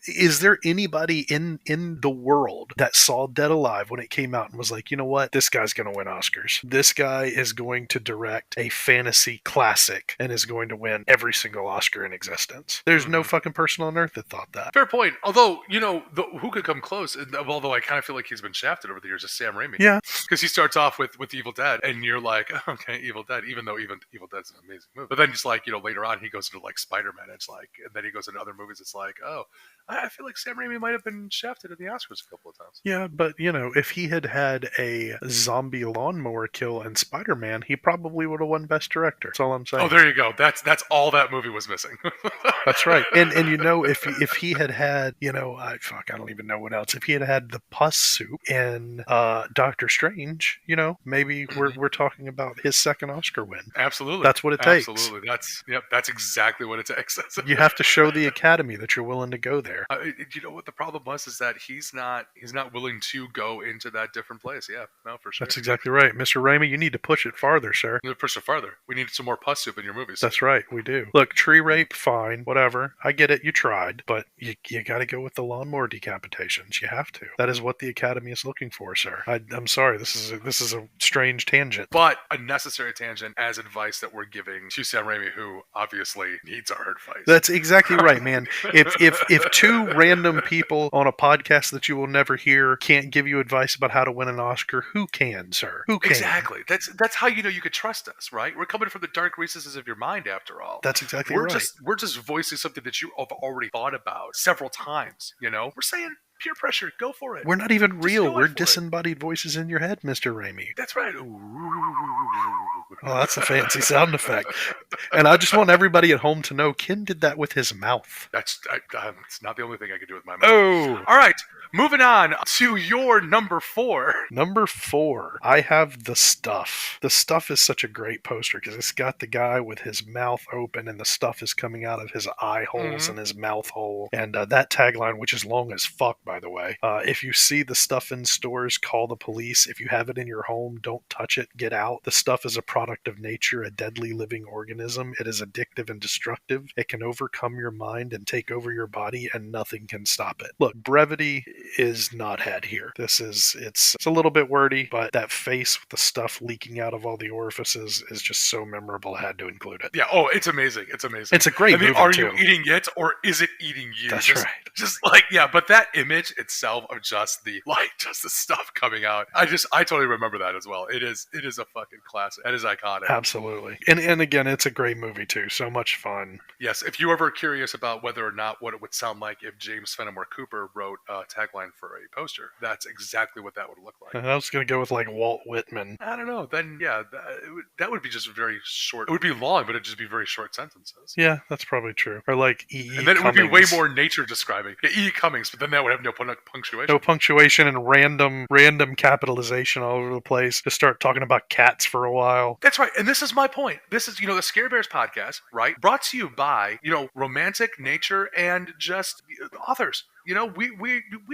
is there anybody in the world that saw Dead Alive when it came out and was like, you know what, this guy's going to win Oscars. This guy is going to direct a fantasy classic and is going to win every single Oscar in existence. There's no fucking person on earth that thought that. Fair point. Although, who could come close? Although I kind of feel like he's been shafted over the years, is Sam Raimi. Yeah. Because he starts off with Evil Dead, and you're like, okay, Evil Dead, even though Evil Dead's an amazing movie. But then it's like, later on he goes into like Spider-Man, and it's like, and then he goes into other movies, it's like, oh, I feel like Sam Raimi might have been shafted in the Oscars a couple of times. Yeah, but if he had a zombie lawnmower kill in Spider-Man, he probably would have won Best Director. That's all I'm saying. Oh, there you go. That's all that movie was missing. That's right. And if he had I don't even know what else. If he had the pus soup in Doctor Strange, maybe we're talking about his second Oscar win. Absolutely. That's what it takes. Absolutely. That's exactly what it takes. You have to show the Academy that you're willing to go there. You know what the problem was is that he's not willing to go into that different place. Yeah, no, for sure. That's exactly right. Mr. Raimi, you need to push it farther, sir. We need to push it farther. We need some more pus soup in your movies. That's right, we do. Look, tree rape, fine, whatever. I get it, you tried, but you got to go with the lawnmower decapitations. You have to. That is what the Academy is looking for, sir. I'm sorry, this is a strange tangent. But a necessary tangent as advice that we're giving to Sam Raimi, who obviously needs our advice. That's exactly right, man. If two random people on a podcast that you will never hear can't give you advice about how to win an Oscar, who can, sir? Who can? Exactly. That's how you could trust us, right? We're coming from the dark recesses of your mind, after all. That's exactly right. We're just voicing something that you have already thought about several times. We're saying Peer pressure. Go for it. We're not even Just real. go We're for it. disembodied voices in your head, Mr. Raimi. That's right. Oh, that's a fancy sound effect. And I just want everybody at home to know Ken did that with his mouth. It's not the only thing I can do with my mouth. Oh! All right. Moving on to your number 4. Number 4, I have The Stuff. The Stuff is such a great poster because it's got the guy with his mouth open and the stuff is coming out of his eye holes and his mouth hole. And that tagline, which is long as fuck, by the way. If you see the stuff in stores, call the police. If you have it in your home, don't touch it. Get out. The stuff is a product of nature, a deadly living organism. It is addictive and destructive. It can overcome your mind and take over your body, and nothing can stop it. Look, brevity is not had here. It's a little bit wordy, but that face with the stuff leaking out of all the orifices is just so memorable. I had to include it. Yeah. Oh, it's amazing. It's amazing. It's a great movie, are too. you eating it or is it eating you? That's right. Just like, yeah, but that image itself of just the stuff coming out. I totally remember that as well. It is a fucking classic. That is iconic. Absolutely. And again, it's a great movie too. So much fun. Yes. If you're ever curious about whether or not what it would sound like if James Fenimore Cooper wrote a tagline for a poster, that's exactly what that would look like. I was going to go with like Walt Whitman. I don't know. Then, yeah, that would be just very short. It would be long, but it'd just be very short sentences. Yeah, that's probably true. Or like E.E. And then Cummings. it would be way more nature describing. Yeah, E.E. Cummings, but then that would have no punctuation. No punctuation and random capitalization all over the place. Just start talking about cats for a while. That's right. And this is my point. This is, the Scare Bears podcast, right? Brought to you by, romantic nature and just authors. We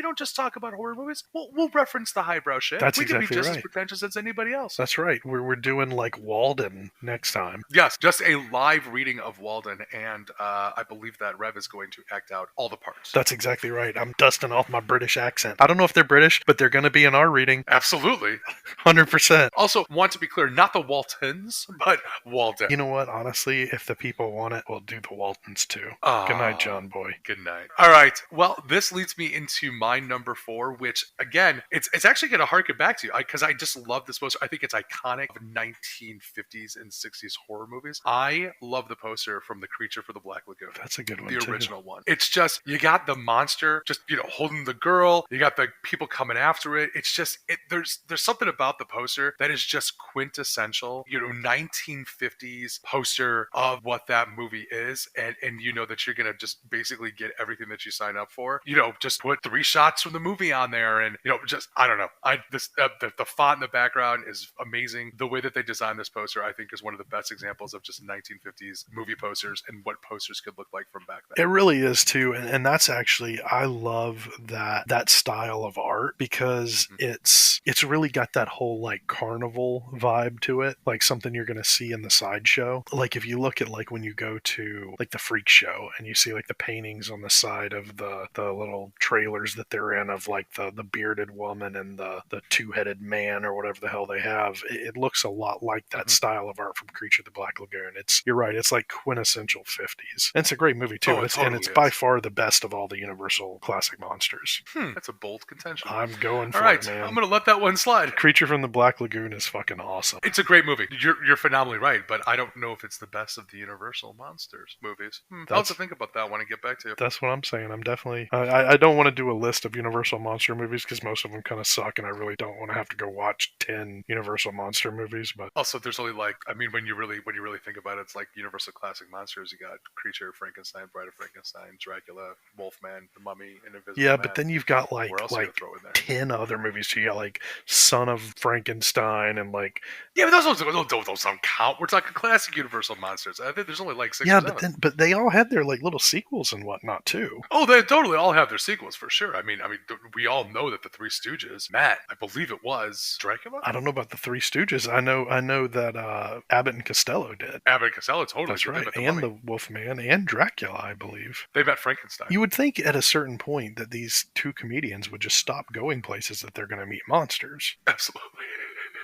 don't just talk about horror movies. We'll reference the highbrow shit. That's we exactly can be just right. as pretentious as anybody else. That's right. We're doing like Walden next time. Yes, just a live reading of Walden, and I believe that Rev is going to act out all the parts. That's exactly right. I'm dusting off my British accent. I don't know if they're British, but they're going to be in our reading. Absolutely. 100%. Also, want to be clear, not the Waltons, but Walden. You know what? Honestly, if the people want it, we'll do the Waltons too. Good night, John Boy. Good night. All right. Well, this leads me into my number 4, which, again, it's actually going to harken back to you, because I just love this poster. I think it's iconic of 1950s and 60s horror movies. I love the poster from The Creature for the Black Lagoon. That's a good one, the original one. It's just, you got the monster just, holding the girl. You got the people coming after it. It's just, there's something about the poster that is just quintessential, 1950s poster of what that movie is. And you know that you're going to just basically get everything that you sign up for. Just put 3 shots from the movie on there, and just, I don't know. The font in the background is amazing. The way that they designed this poster, I think, is one of the best examples of just 1950s movie posters and what posters could look like from back then. It really is too, and that's actually, I love that style of art because it's really got that whole like carnival vibe to it, like something you're going to see in the sideshow. Like if you look at like when you go to like the freak show and you see like the paintings on the side of the little trailers that they're in of like the bearded woman and the 2-headed man or whatever the hell they have, it looks a lot like that style of art from Creature of the Black Lagoon. You're right, it's like quintessential 50s. And it's a great movie too. It's by far the best of all the Universal classic monsters. That's a bold contention. I'm going for all right, it, man. I'm going to let that one slide. Creature from the Black Lagoon is fucking awesome. It's a great movie. You're phenomenally right, but I don't know if it's the best of the Universal monsters movies. I'll have to think about that one and get back to you. That's what I'm saying. I'm definitely... I don't want to do a list of Universal monster movies because most of them kind of suck, and I really don't want to have to go watch 10 Universal monster movies. But also, there's only like, I mean, when you really think about it, it's like Universal classic monsters. You got Creature, Frankenstein, Bride of Frankenstein, Dracula, Wolfman, The Mummy, and Invisible Man. But then you've got like 10 other movies. So you got like Son of Frankenstein and like... Yeah, but those don't count. We're talking classic Universal monsters. I think there's only like 6 or 7. But they all had their like little sequels and whatnot too. Oh, they totally all have their sequels for sure. I mean, we all know that the Three Stooges, Matt, I believe it was Dracula. I don't know about the Three Stooges. I know that Abbott and Costello did. Abbott and Costello, totally. That's right. And the Wolfman and Dracula, I believe. They met Frankenstein. You would think at a certain point that these two comedians would just stop going places that they're going to meet monsters. Absolutely.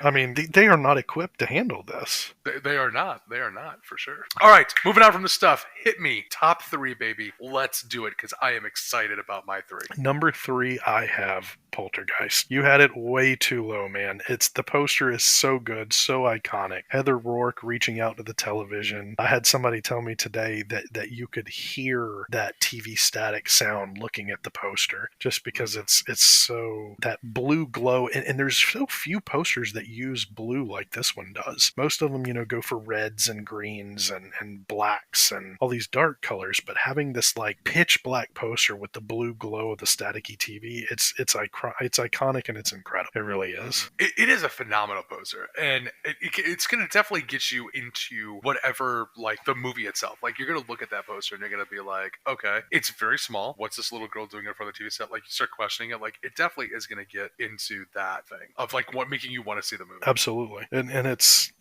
I mean, they are not equipped to handle this. They are not. They are not, for sure. All right, moving on from the stuff. Hit me. Top 3, baby. Let's do it, because I am excited about my 3. Number 3, I have Poltergeist. You had it way too low, man. The poster is so good, so iconic. Heather Rourke reaching out to the television. I had somebody tell me today that you could hear that TV static sound looking at the poster, just because it's so, that blue glow, and there's so few posters that use blue like this one does. Most of them, go for reds and greens and blacks and all these dark colors, but having this like pitch black poster with the blue glow of the staticky TV, it's iconic and it's incredible. It really is. It is a phenomenal poster, and it's going to definitely get you into whatever, like, the movie itself. Like, you're going to look at that poster and you're going to be like, okay, it's very small. What's this little girl doing in front of the TV set? Like, you start questioning it. Like, it definitely is going to get into that thing of, like, what making you want to see the movie. Absolutely. And it's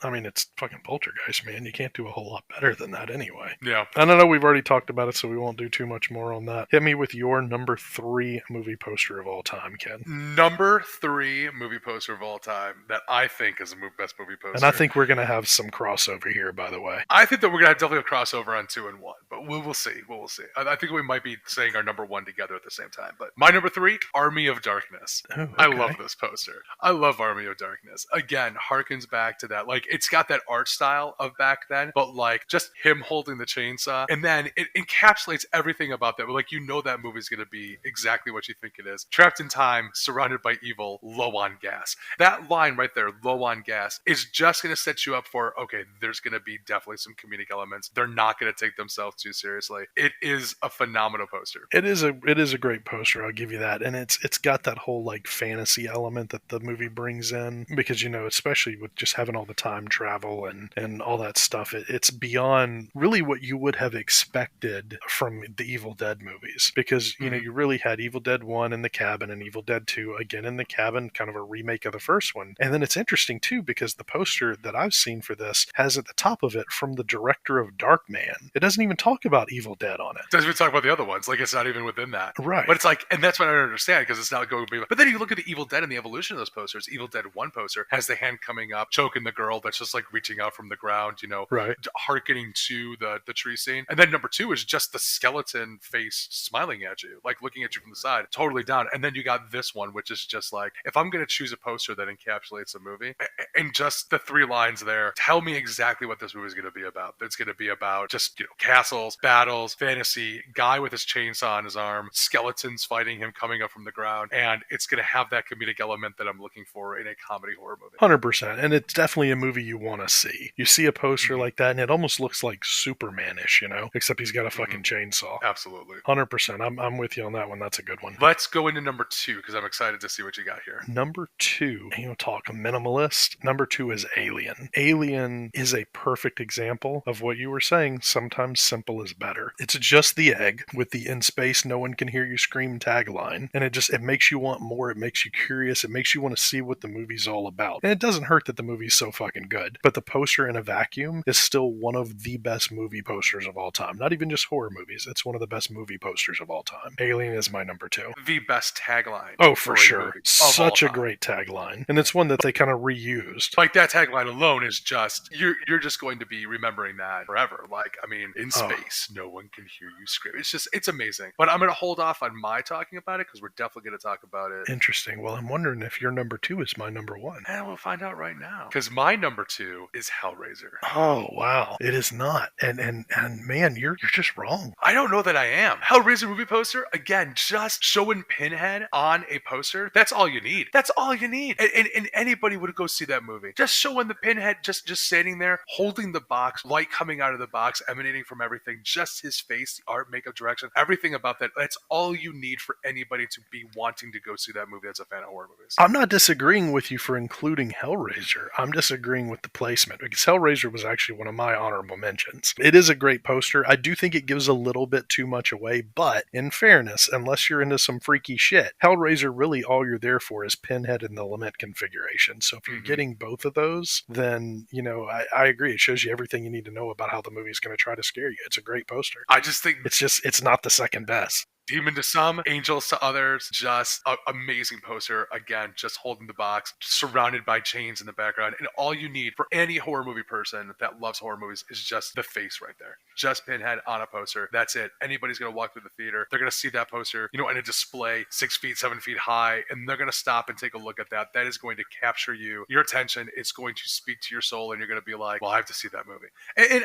fucking Poltergeist, man. You can't do a whole lot better than that anyway. Yeah. I don't know, we've already talked about it, so we won't do too much more on that. Hit me with your number 3 movie poster of all time, Ken. Number 3 movie poster of all time that I think is the best movie poster. And I think we're going to have some crossover here, by the way. I think that we're going to have definitely a crossover on 2 and 1, but we'll see. We'll see. I think we might be saying our number 1 together at the same time. But my number 3, Army of Darkness. Oh, okay. I love this poster. I love Army of Darkness. Again, harkens back to that. Like, it's got that art style of back then, but like just him holding the chainsaw. And then it encapsulates everything about that. But like, that movie's going to be exactly what you think it is. Trapped in time, surrounded by evil, low on gas. That line right there, low on gas, is just going to set you up for, okay, there's going to be definitely some comedic elements. They're not going to take themselves too seriously. It is a phenomenal poster. It is a great poster, I'll give you that. And it's got that whole like fantasy element that the movie brings in, because especially with just having all the time travel and all that stuff, it's beyond really what you would have expected from the Evil Dead movies, because you really had Evil Dead 1 in the cabin and Evil Dead 2 again in the cabin, kind of a remake of the first one. And then it's interesting too, because the poster that I've seen for this has at the top of it from the director of Darkman. It doesn't even talk about Evil Dead on it. It doesn't even talk about the other ones. Like, it's not even within that. Right. But it's like, and that's what I don't understand, because it's not going to be. But then you look at the Evil Dead and the evolution of those posters. Evil Dead 1 poster has the hand coming up, choking the girl that's just like reaching out from the ground, right, hearkening to the tree scene. And then number 2 is just the skeleton face smiling at you, like looking at you from the side, totally down. And then you got this one, which is just like, if I'm going to choose a poster that encapsulates a movie, and just the 3 lines there, tell me exactly what this movie is going to be about. It's going to be about just, castles, battles, fantasy, guy with his chainsaw on his arm, skeletons fighting him coming up from the ground. And it's going to have that comedic element that I'm looking for in a comedy horror movie. 100%. And it's definitely a movie you want to see. You see a poster like that and it almost looks like Superman-ish, except he's got a fucking chainsaw. Absolutely. 100%. I'm with you on that one. That's a good one. Let's go into number 2, because I'm excited to see what you got here. Number 2, talk minimalist. Number 2 is Alien. Alien is a perfect example of what you were saying. Sometimes simple is better. It's just the egg with the "in space, no one can hear you scream" tagline. And it makes you want more. It makes you curious. It makes you want to see what the movie's all about. And it doesn't hurt that the movie's so fucking good. But the poster in a vacuum is still one of the best movie posters of all time. Not even just horror movies. It's one of the best movie posters of all time. Alien is my number 2. The best tagline. Oh, for sure. Such a great tagline. And it's one that they kind of reused. Like, that tagline alone is just, you're just going to be remembering that forever. Like, I mean, in space, no one can hear you scream. It's amazing. But I'm going to hold off on my talking about it, because we're definitely going to talk about it. Interesting. Well, I'm wondering if your number 2 is my number 1. And we'll find out right now. Because my number 2 is Hellraiser. Oh, wow. It is not. And man, you're just wrong. I don't know that I am. Hellraiser movie poster, again, just showing Pinhead on a poster. That's all you need. That's all you need. And anybody would go see that movie. Just showing the Pinhead just standing there, holding the box, light coming out of the box, emanating from everything, just his face, the art, makeup, direction, everything about that. That's all you need for anybody to be wanting to go see that movie that's a fan of horror movies. I'm not disagreeing with you for including Hellraiser. I'm disagreeing with the placement, because Hellraiser was actually one of my honorable mentions. It is a great poster. I do think it gives a little bit too much away, but in fairness, unless you're into some freaky shit, Hellraiser, really all you're there for is Pinhead and the Lament configuration. So if you're getting both of those, then, I agree. It shows you everything you need to know about how the movie's going to try to scare you. It's a great poster. I just think it's not the second best. Demon to some, angels to others. Just an amazing poster. Again, just holding the box, surrounded by chains in the background. And all you need for any horror movie person that loves horror movies is just the face right there. Just Pinhead on a poster. That's it. Anybody's going to walk through the theater. They're going to see that poster, in a display 6 feet, 7 feet high, and they're going to stop and take a look at that. That is going to capture your attention. It's going to speak to your soul, and you're going to be like, well, I have to see that movie.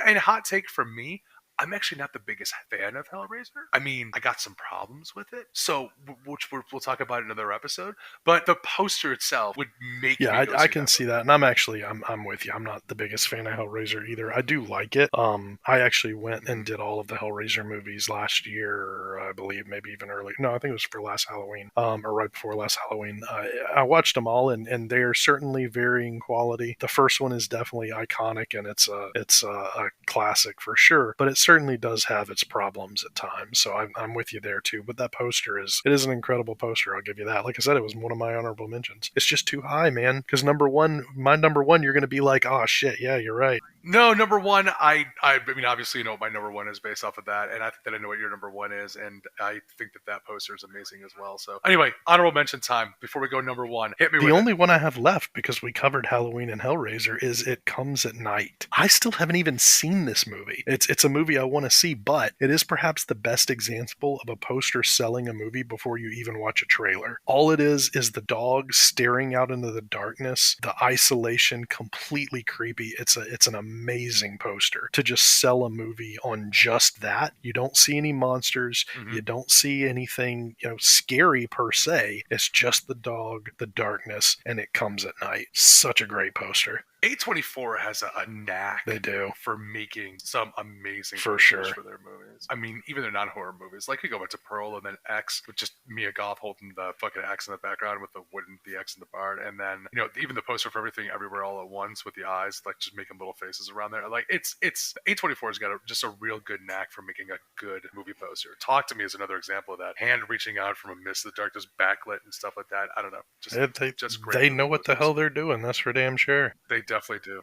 And hot take from me, I'm actually not the biggest fan of Hellraiser. I mean, I got some problems with it, so which we'll talk about in another episode. But the poster itself would make me go I can see movie. that, and I'm with you. I'm not the biggest fan of Hellraiser either. I do like it. I actually went and did all of the Hellraiser movies last year, I believe, maybe even early. No, I think it was for last Halloween, or right before last Halloween. I watched them all, and they are certainly varying quality. The first one is definitely iconic, and it's a classic for sure. But it's certainly does have its problems at times, so I'm with you there too. But that poster is an incredible poster. I'll give you that. Like I said, it was one of my honorable mentions. It's just too high, man. Because my number one, you're going to be like, oh shit, yeah, you're right. No, number one, I mean, obviously, you know what my number one is based off of that, and I think that I know what your number one is, and I think that poster is amazing as well. So, anyway, honorable mention time. Before we go number one, hit me with it. The only one I have left, because we covered Halloween and Hellraiser, is It Comes at Night. I still haven't even seen this movie. It's a movie I want to see, but it is perhaps the best example of a poster selling a movie before you even watch a trailer. All it is the dog staring out into the darkness, the isolation, completely creepy. It's an amazing poster to just sell a movie on just that. You don't see any monsters. Mm-hmm. You don't see anything, scary per se. It's just the dog, the darkness, and it comes at night. Such a great poster. A24 has a knack they do for making some amazing for posters sure for their movies. I mean, even their non-horror movies. Like you go back to Pearl and then X with just Mia Goth holding the fucking X in the background with the X in the barn, and then even the poster for Everything Everywhere All at Once with the eyes like just making little faces around there. Like it's A24's got just a real good knack for making a good movie poster. Talk to Me is another example of that. Hand reaching out from a mist of the darkness, backlit and stuff like that. I don't know. Just great. They know what the hell they're doing. That's for damn sure. They definitely do.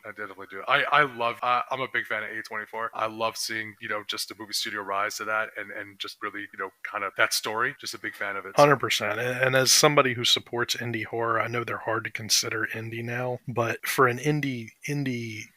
I love. I'm a big fan of A24. I love seeing just the movie studio rise to that and just really kind of that story. Just a big fan of it. 100%. And as somebody who supports indie horror, I know they're hard to consider indie now, but for an indie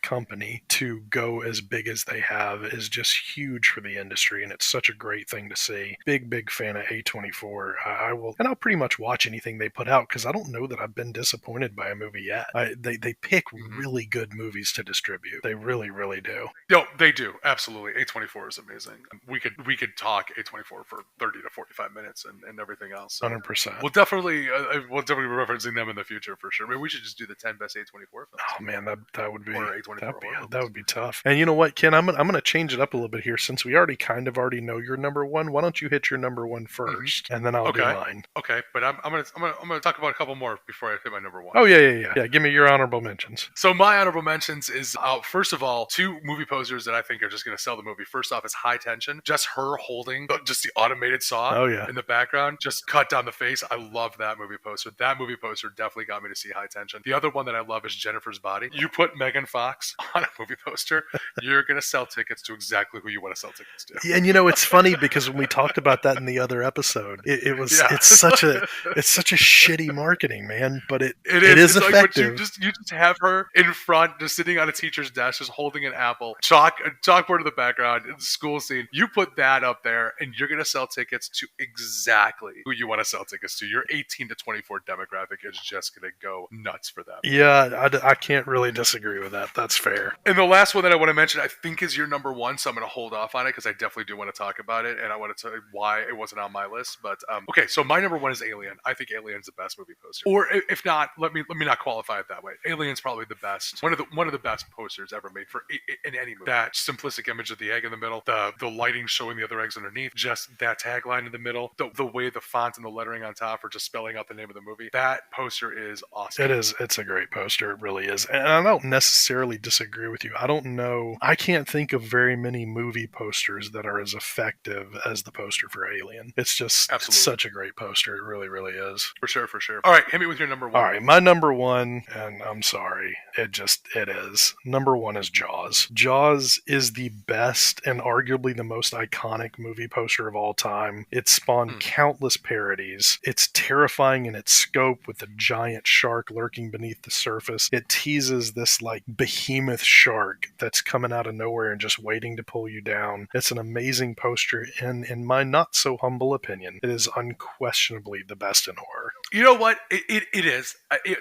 company to go as big as they have is just huge for the industry, and it's such a great thing to see. Big fan of A24. I'll pretty much watch anything they put out because I don't know that I've been disappointed by a movie yet. They pick really good movies to distribute. They really, really do. No, they do. Absolutely. A24 is amazing. We could talk A24 for 30 to 45 minutes and everything else. So 100%. We'll definitely be referencing them in the future for sure. Maybe we should just do the 10 best A24 films. Oh man, that would be A24 that would be tough. And you know what, Ken? I'm gonna change it up a little bit here since we already know your number one. Why don't you hit your number one first, and then I'll do mine. Okay, but I'm gonna talk about a couple more before I hit my number one. Oh yeah. Give me your honorable mentions. So my honorable mentions is first of all, two movie posters that I think are just going to sell the movie. First off is High Tension, just her holding just the automated saw in the background, just cut down the face. I love that movie poster. That movie poster definitely got me to see High Tension. The other one that I love is Jennifer's Body. You put Megan Fox on a movie poster, you're going to sell tickets to exactly who you want to sell tickets to. Yeah, and it's funny because when we talked about that in the other episode, it's such a shitty marketing, man, but it is effective. Like, you just have her in front, just sitting on a teacher's desk, just holding an apple, chalkboard in the background, in the school scene. You put that up there, and you're going to sell tickets to exactly who you want to sell tickets to. Your 18 to 24 demographic is just going to go nuts for them. Yeah, I can't really disagree with that. That's fair. And the last one that I want to mention, I think is your number one, so I'm going to hold off on it because I definitely do want to talk about it, and I want to tell you why it wasn't on my list. But okay, so my number one is Alien. I think Alien's the best movie poster. Or if not, let me not qualify it that way. Alien's probably the best, one of the best posters ever made for in any movie. That simplistic image of the egg in the middle, the lighting showing the other eggs underneath, just that tagline in the middle, the way the font and the lettering on top are just spelling out the name of the movie. That poster is awesome. It is. It's a great poster. It really is. And I don't necessarily disagree with you. I can't think of very many movie posters that are as effective as the poster for Alien. It's just such a great poster. It really, really is. For sure. All right, hit me with your number one. All right, my number one, and I'm sorry, It is. Number one is Jaws. Jaws is the best and arguably the most iconic movie poster of all time. It spawned countless parodies. It's terrifying in its scope with a giant shark lurking beneath the surface. It teases this like behemoth shark that's coming out of nowhere and just waiting to pull you down. It's an amazing poster, and in my not so humble opinion, it is unquestionably the best in horror. You know what? It is.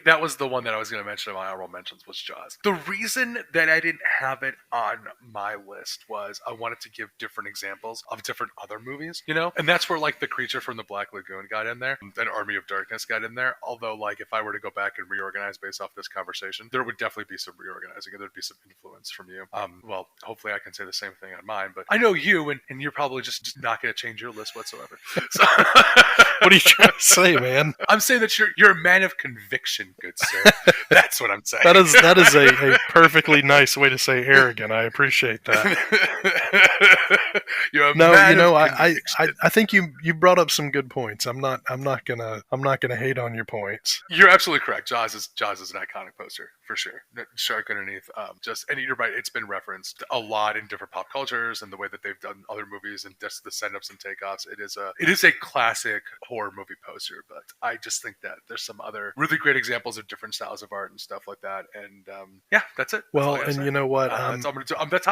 That was the one that I was going to mention in my honorable mentions was Jaws. The reason that I didn't have it on my list was I wanted to give different examples of different other movies, you know? And that's where like The Creature from the Black Lagoon got in there, and Army of Darkness got in there. Although like if I were to go back and reorganize based off this conversation, there would definitely be some reorganizing and there'd be some influence from you. Well, hopefully I can say the same thing on mine, but I know you and you're probably just not going to change your list whatsoever. So what are you trying to say, man? I'm saying that you're a man of conviction, good sir. That's what I'm saying. That is a perfectly nice way to say arrogant. I appreciate that. You're a man of I think you brought up some good points. I'm not gonna hate on your points. You're absolutely correct. Jaws is an iconic poster for sure. Shark underneath, and you're right. It's been referenced a lot in different pop cultures and the way that they've done other movies and just the setups and takeoffs. It is a classic horror movie poster, but I just think that there's some other really great examples of different styles of art and stuff like that. And yeah, that's it. Well, and you know what? That's how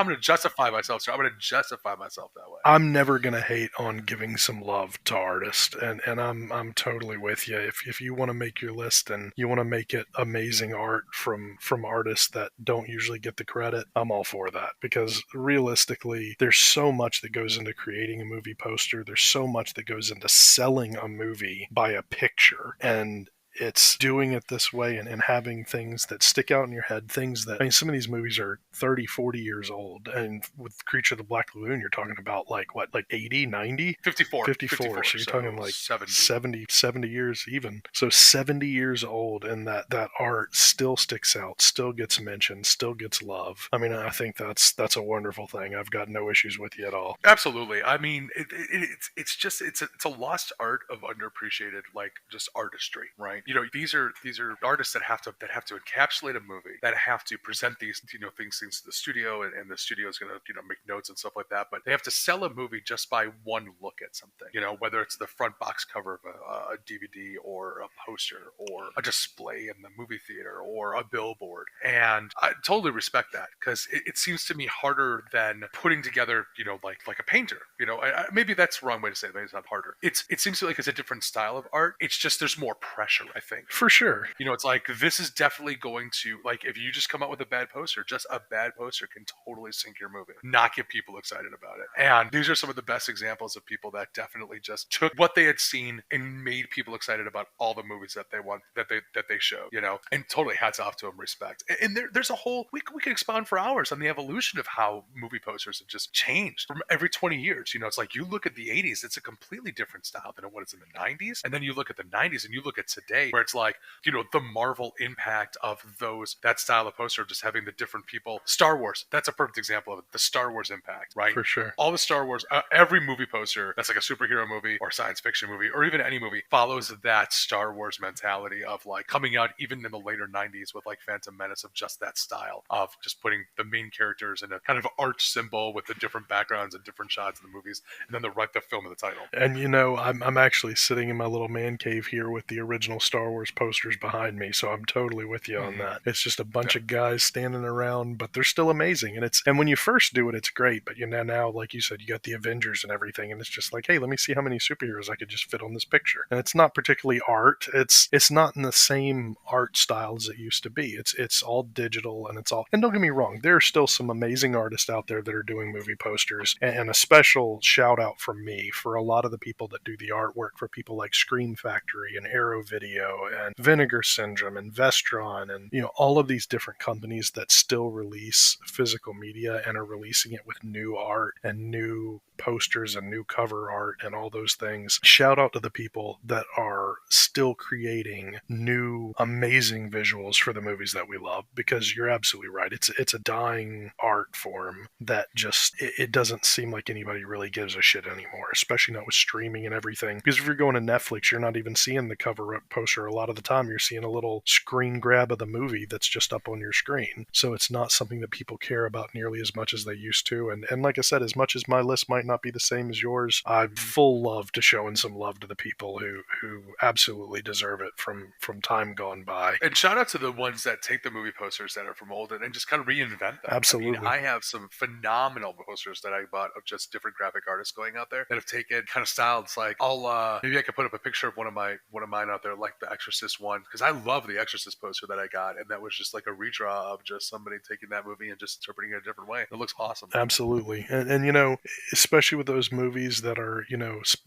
I'm going to justify myself. So I'm going to justify myself that way. I'm never going to hate on giving some love to artists, and I'm totally with you. If you want to make your list and you want to make it amazing art from artists that don't usually get the credit, I'm all for that, because realistically, there's so much that goes into creating a movie poster. There's so much that goes into selling a movie by a picture, and it's doing it this way and having things that stick out in your head, things that, I mean, some of these movies are 30, 40 years old. And with Creature of the Black Lagoon, you're talking about like 80, 90? 54. 54. So you're talking like 70 years even. So 70 years old, and that art still sticks out, still gets mentioned, still gets love. I mean, I think that's a wonderful thing. I've got no issues with you at all. Absolutely. I mean, it's a lost art of underappreciated, like, just artistry, right? You know, these are artists that have to encapsulate a movie, that have to present these, you know, things to the studio, and the studio is going to, you know, make notes and stuff like that. But they have to sell a movie just by one look at something, you know, whether it's the front box cover of a DVD or a poster or a display in the movie theater or a billboard. And I totally respect that, because it seems to me harder than putting together, you know, like a painter. You know, maybe that's the wrong way to say it. Maybe it's not harder. It seems to me like it's a different style of art. It's just there's more pressure, I think. For sure. You know, it's like, this is definitely going to, like, if you just come out with a bad poster, just a bad poster can totally sink your movie, not get people excited about it. And these are some of the best examples of people that definitely just took what they had seen and made people excited about all the movies that they want, that they show, you know, and totally hats off to them, respect. And there's a whole, we could expound for hours on the evolution of how movie posters have just changed from every 20 years. You know, it's like, you look at the 80s, it's a completely different style than what it's in the 90s. And then you look at the 90s and you look at today, where it's like, you know, the Marvel impact of that style of poster, just having the different people. Star Wars, that's a perfect example of it. The Star Wars impact, right? For sure. All the Star Wars, every movie poster that's like a superhero movie or science fiction movie or even any movie follows that Star Wars mentality of like coming out even in the later 90s with like Phantom Menace, of just that style of just putting the main characters in a kind of arch symbol with the different backgrounds and different shots in the movies, and then the film of the title. And you know, I'm actually sitting in my little man cave here with the original Star Wars posters behind me, so I'm totally with you on that. It's just a bunch of guys standing around, but they're still amazing. And when you first do it, it's great, but you know, now, like you said, you got the Avengers and everything, and it's just like, hey, let me see how many superheroes I could just fit on this picture. And it's not particularly art. It's not in the same art style as it used to be. It's all digital, and and don't get me wrong, there are still some amazing artists out there that are doing movie posters, and a special shout out from me for a lot of the people that do the artwork for people like Scream Factory and Arrow Video and Vinegar Syndrome and Vestron, and, you know, all of these different companies that still release physical media and are releasing it with new art and new posters and new cover art and all those things. Shout out to the people that are still creating new amazing visuals for the movies that we love, because you're absolutely right. It's a dying art form that just it doesn't seem like anybody really gives a shit anymore, especially not with streaming and everything. Because if you're going to Netflix, you're not even seeing the cover up poster. A lot of the time you're seeing a little screen grab of the movie that's just up on your screen. So it's not something that people care about nearly as much as they used to. And like I said, as much as my list might not be the same as yours, I'm full love to showing some love to the people who absolutely deserve it from time gone by. And shout out to the ones that take the movie posters that are from old and just kind of reinvent them. Absolutely. I mean, I have some phenomenal posters that I bought of just different graphic artists going out there that have taken kind of styled. It's like maybe I could put up a picture of one of mine out there, like the Exorcist one, because I love the Exorcist poster that I got, and that was just like a redraw of just somebody taking that movie and just interpreting it a different way. It looks awesome. Absolutely. And especially with those movies that are,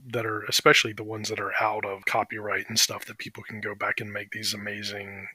that are especially the ones that are out of copyright and stuff, that people can go back and make these amazing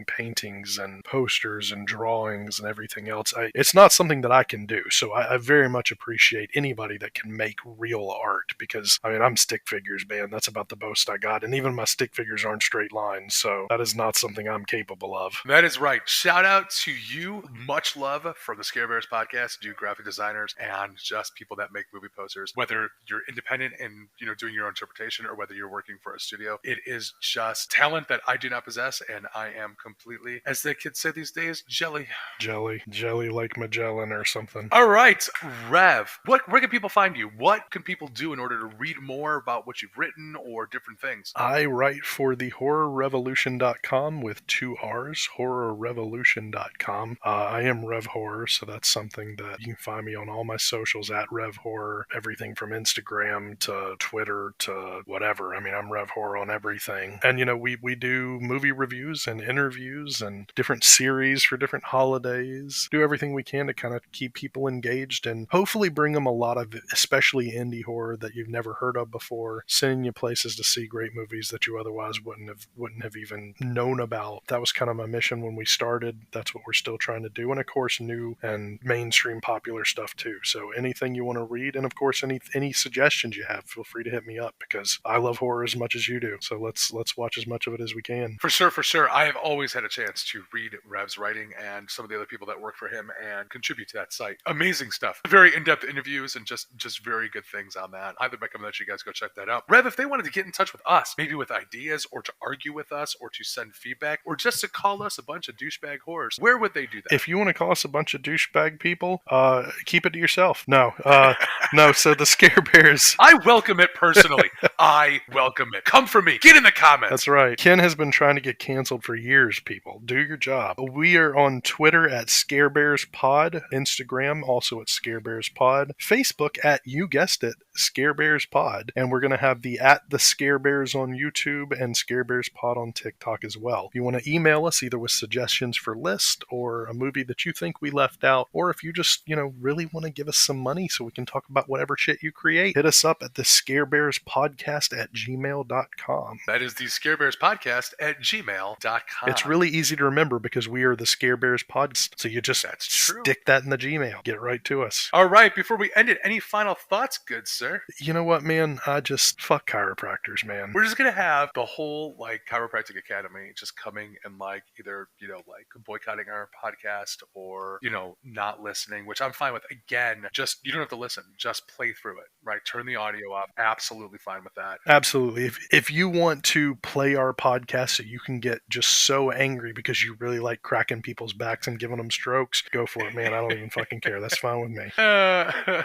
paintings and posters and drawings and everything else. It's not something that I can do, so I very much appreciate anybody that can make real art, because I mean, I'm stick figures, man. That's about the most I got, and even my stick figures aren't straight lines, so that is not something I'm capable of. That is right. Shout out to you. Much love from the Scare Bears podcast, do graphic designers and just people that make movie posters. Whether you're independent and doing your own interpretation, or whether you're working for a studio, it is just talent that I do not possess, and I am completely, as the kids say these days, jelly like Magellan or something. All right, Rev, where can people find you? What can people do in order to read more about what you've written or different things? I write for the horrorrevolution.com with 2 R's, horrorrevolution.com. I am Rev Horror, so that's something that you can find me on all my socials at Rev Horror, everything from Instagram to Twitter to whatever. I mean, I'm Rev Horror on everything. And, we do movie reviews and interviews and different series for different holidays. Do everything we can to kind of keep people engaged and hopefully bring them a lot of especially indie horror that you've never heard of before, sending you places to see great movies that you otherwise wouldn't have even known about. That was kind of my mission when we started. That's what we're still trying to do, and of course new and mainstream popular stuff too. So anything you want to read, and of course any suggestions you have, feel free to hit me up, because I love horror as much as you do. So let's watch as much of it as we can. For sure. I have always had a chance to read Rev's writing and some of the other people that work for him and contribute to that site. Amazing stuff. Very in-depth interviews and just very good things on that. I would recommend that you guys go check that out. Rev, if they wanted to get in touch with us, maybe with ideas or to argue with us or to send feedback or just to call us a bunch of douchebag horrors, where would they do that? If you want to call us a bunch of douchebag people, keep it to yourself. No. So the Scare Bears. I welcome it personally. I welcome it. Come for me. Get in the comments. That's right. Ken has been trying to get canceled for years, people. Do your job. We are on Twitter at ScareBearsPod, Instagram also at ScareBearsPod, Facebook at, you guessed it, ScareBearsPod, and we're going to have the @the_ScareBears on YouTube and ScareBearsPod on TikTok as well. If you want to email us either with suggestions for list or a movie that you think we left out, or if you just, really want to give us some money so we can talk about whatever shit you create, hit us up at the ScareBearsPodcast@gmail.com. That is the ScareBearsPodcast@gmail.com. It's really easy to remember because we are the Scare Bears Podcast. So you just stick that in the Gmail. Get right to us. All right. Before we end it, any final thoughts, good sir? You know what, man? I just fuck chiropractors, man. We're just going to have the whole chiropractic academy just coming and either, boycotting our podcast or, not listening, which I'm fine with. Again, just, you don't have to listen. Just play through it, right? Turn the audio off. Absolutely fine with that. Absolutely. If you want to play our podcast so you can get just so angry because you really like cracking people's backs and giving them strokes, go for it, man. I don't even fucking care. That's fine with me.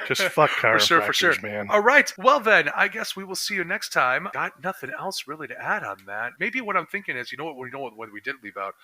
Just fuck chiropractors, for sure. Man. All right. Well, then, I guess we will see you next time. Got nothing else really to add on that. Maybe what I'm thinking is, what we did leave out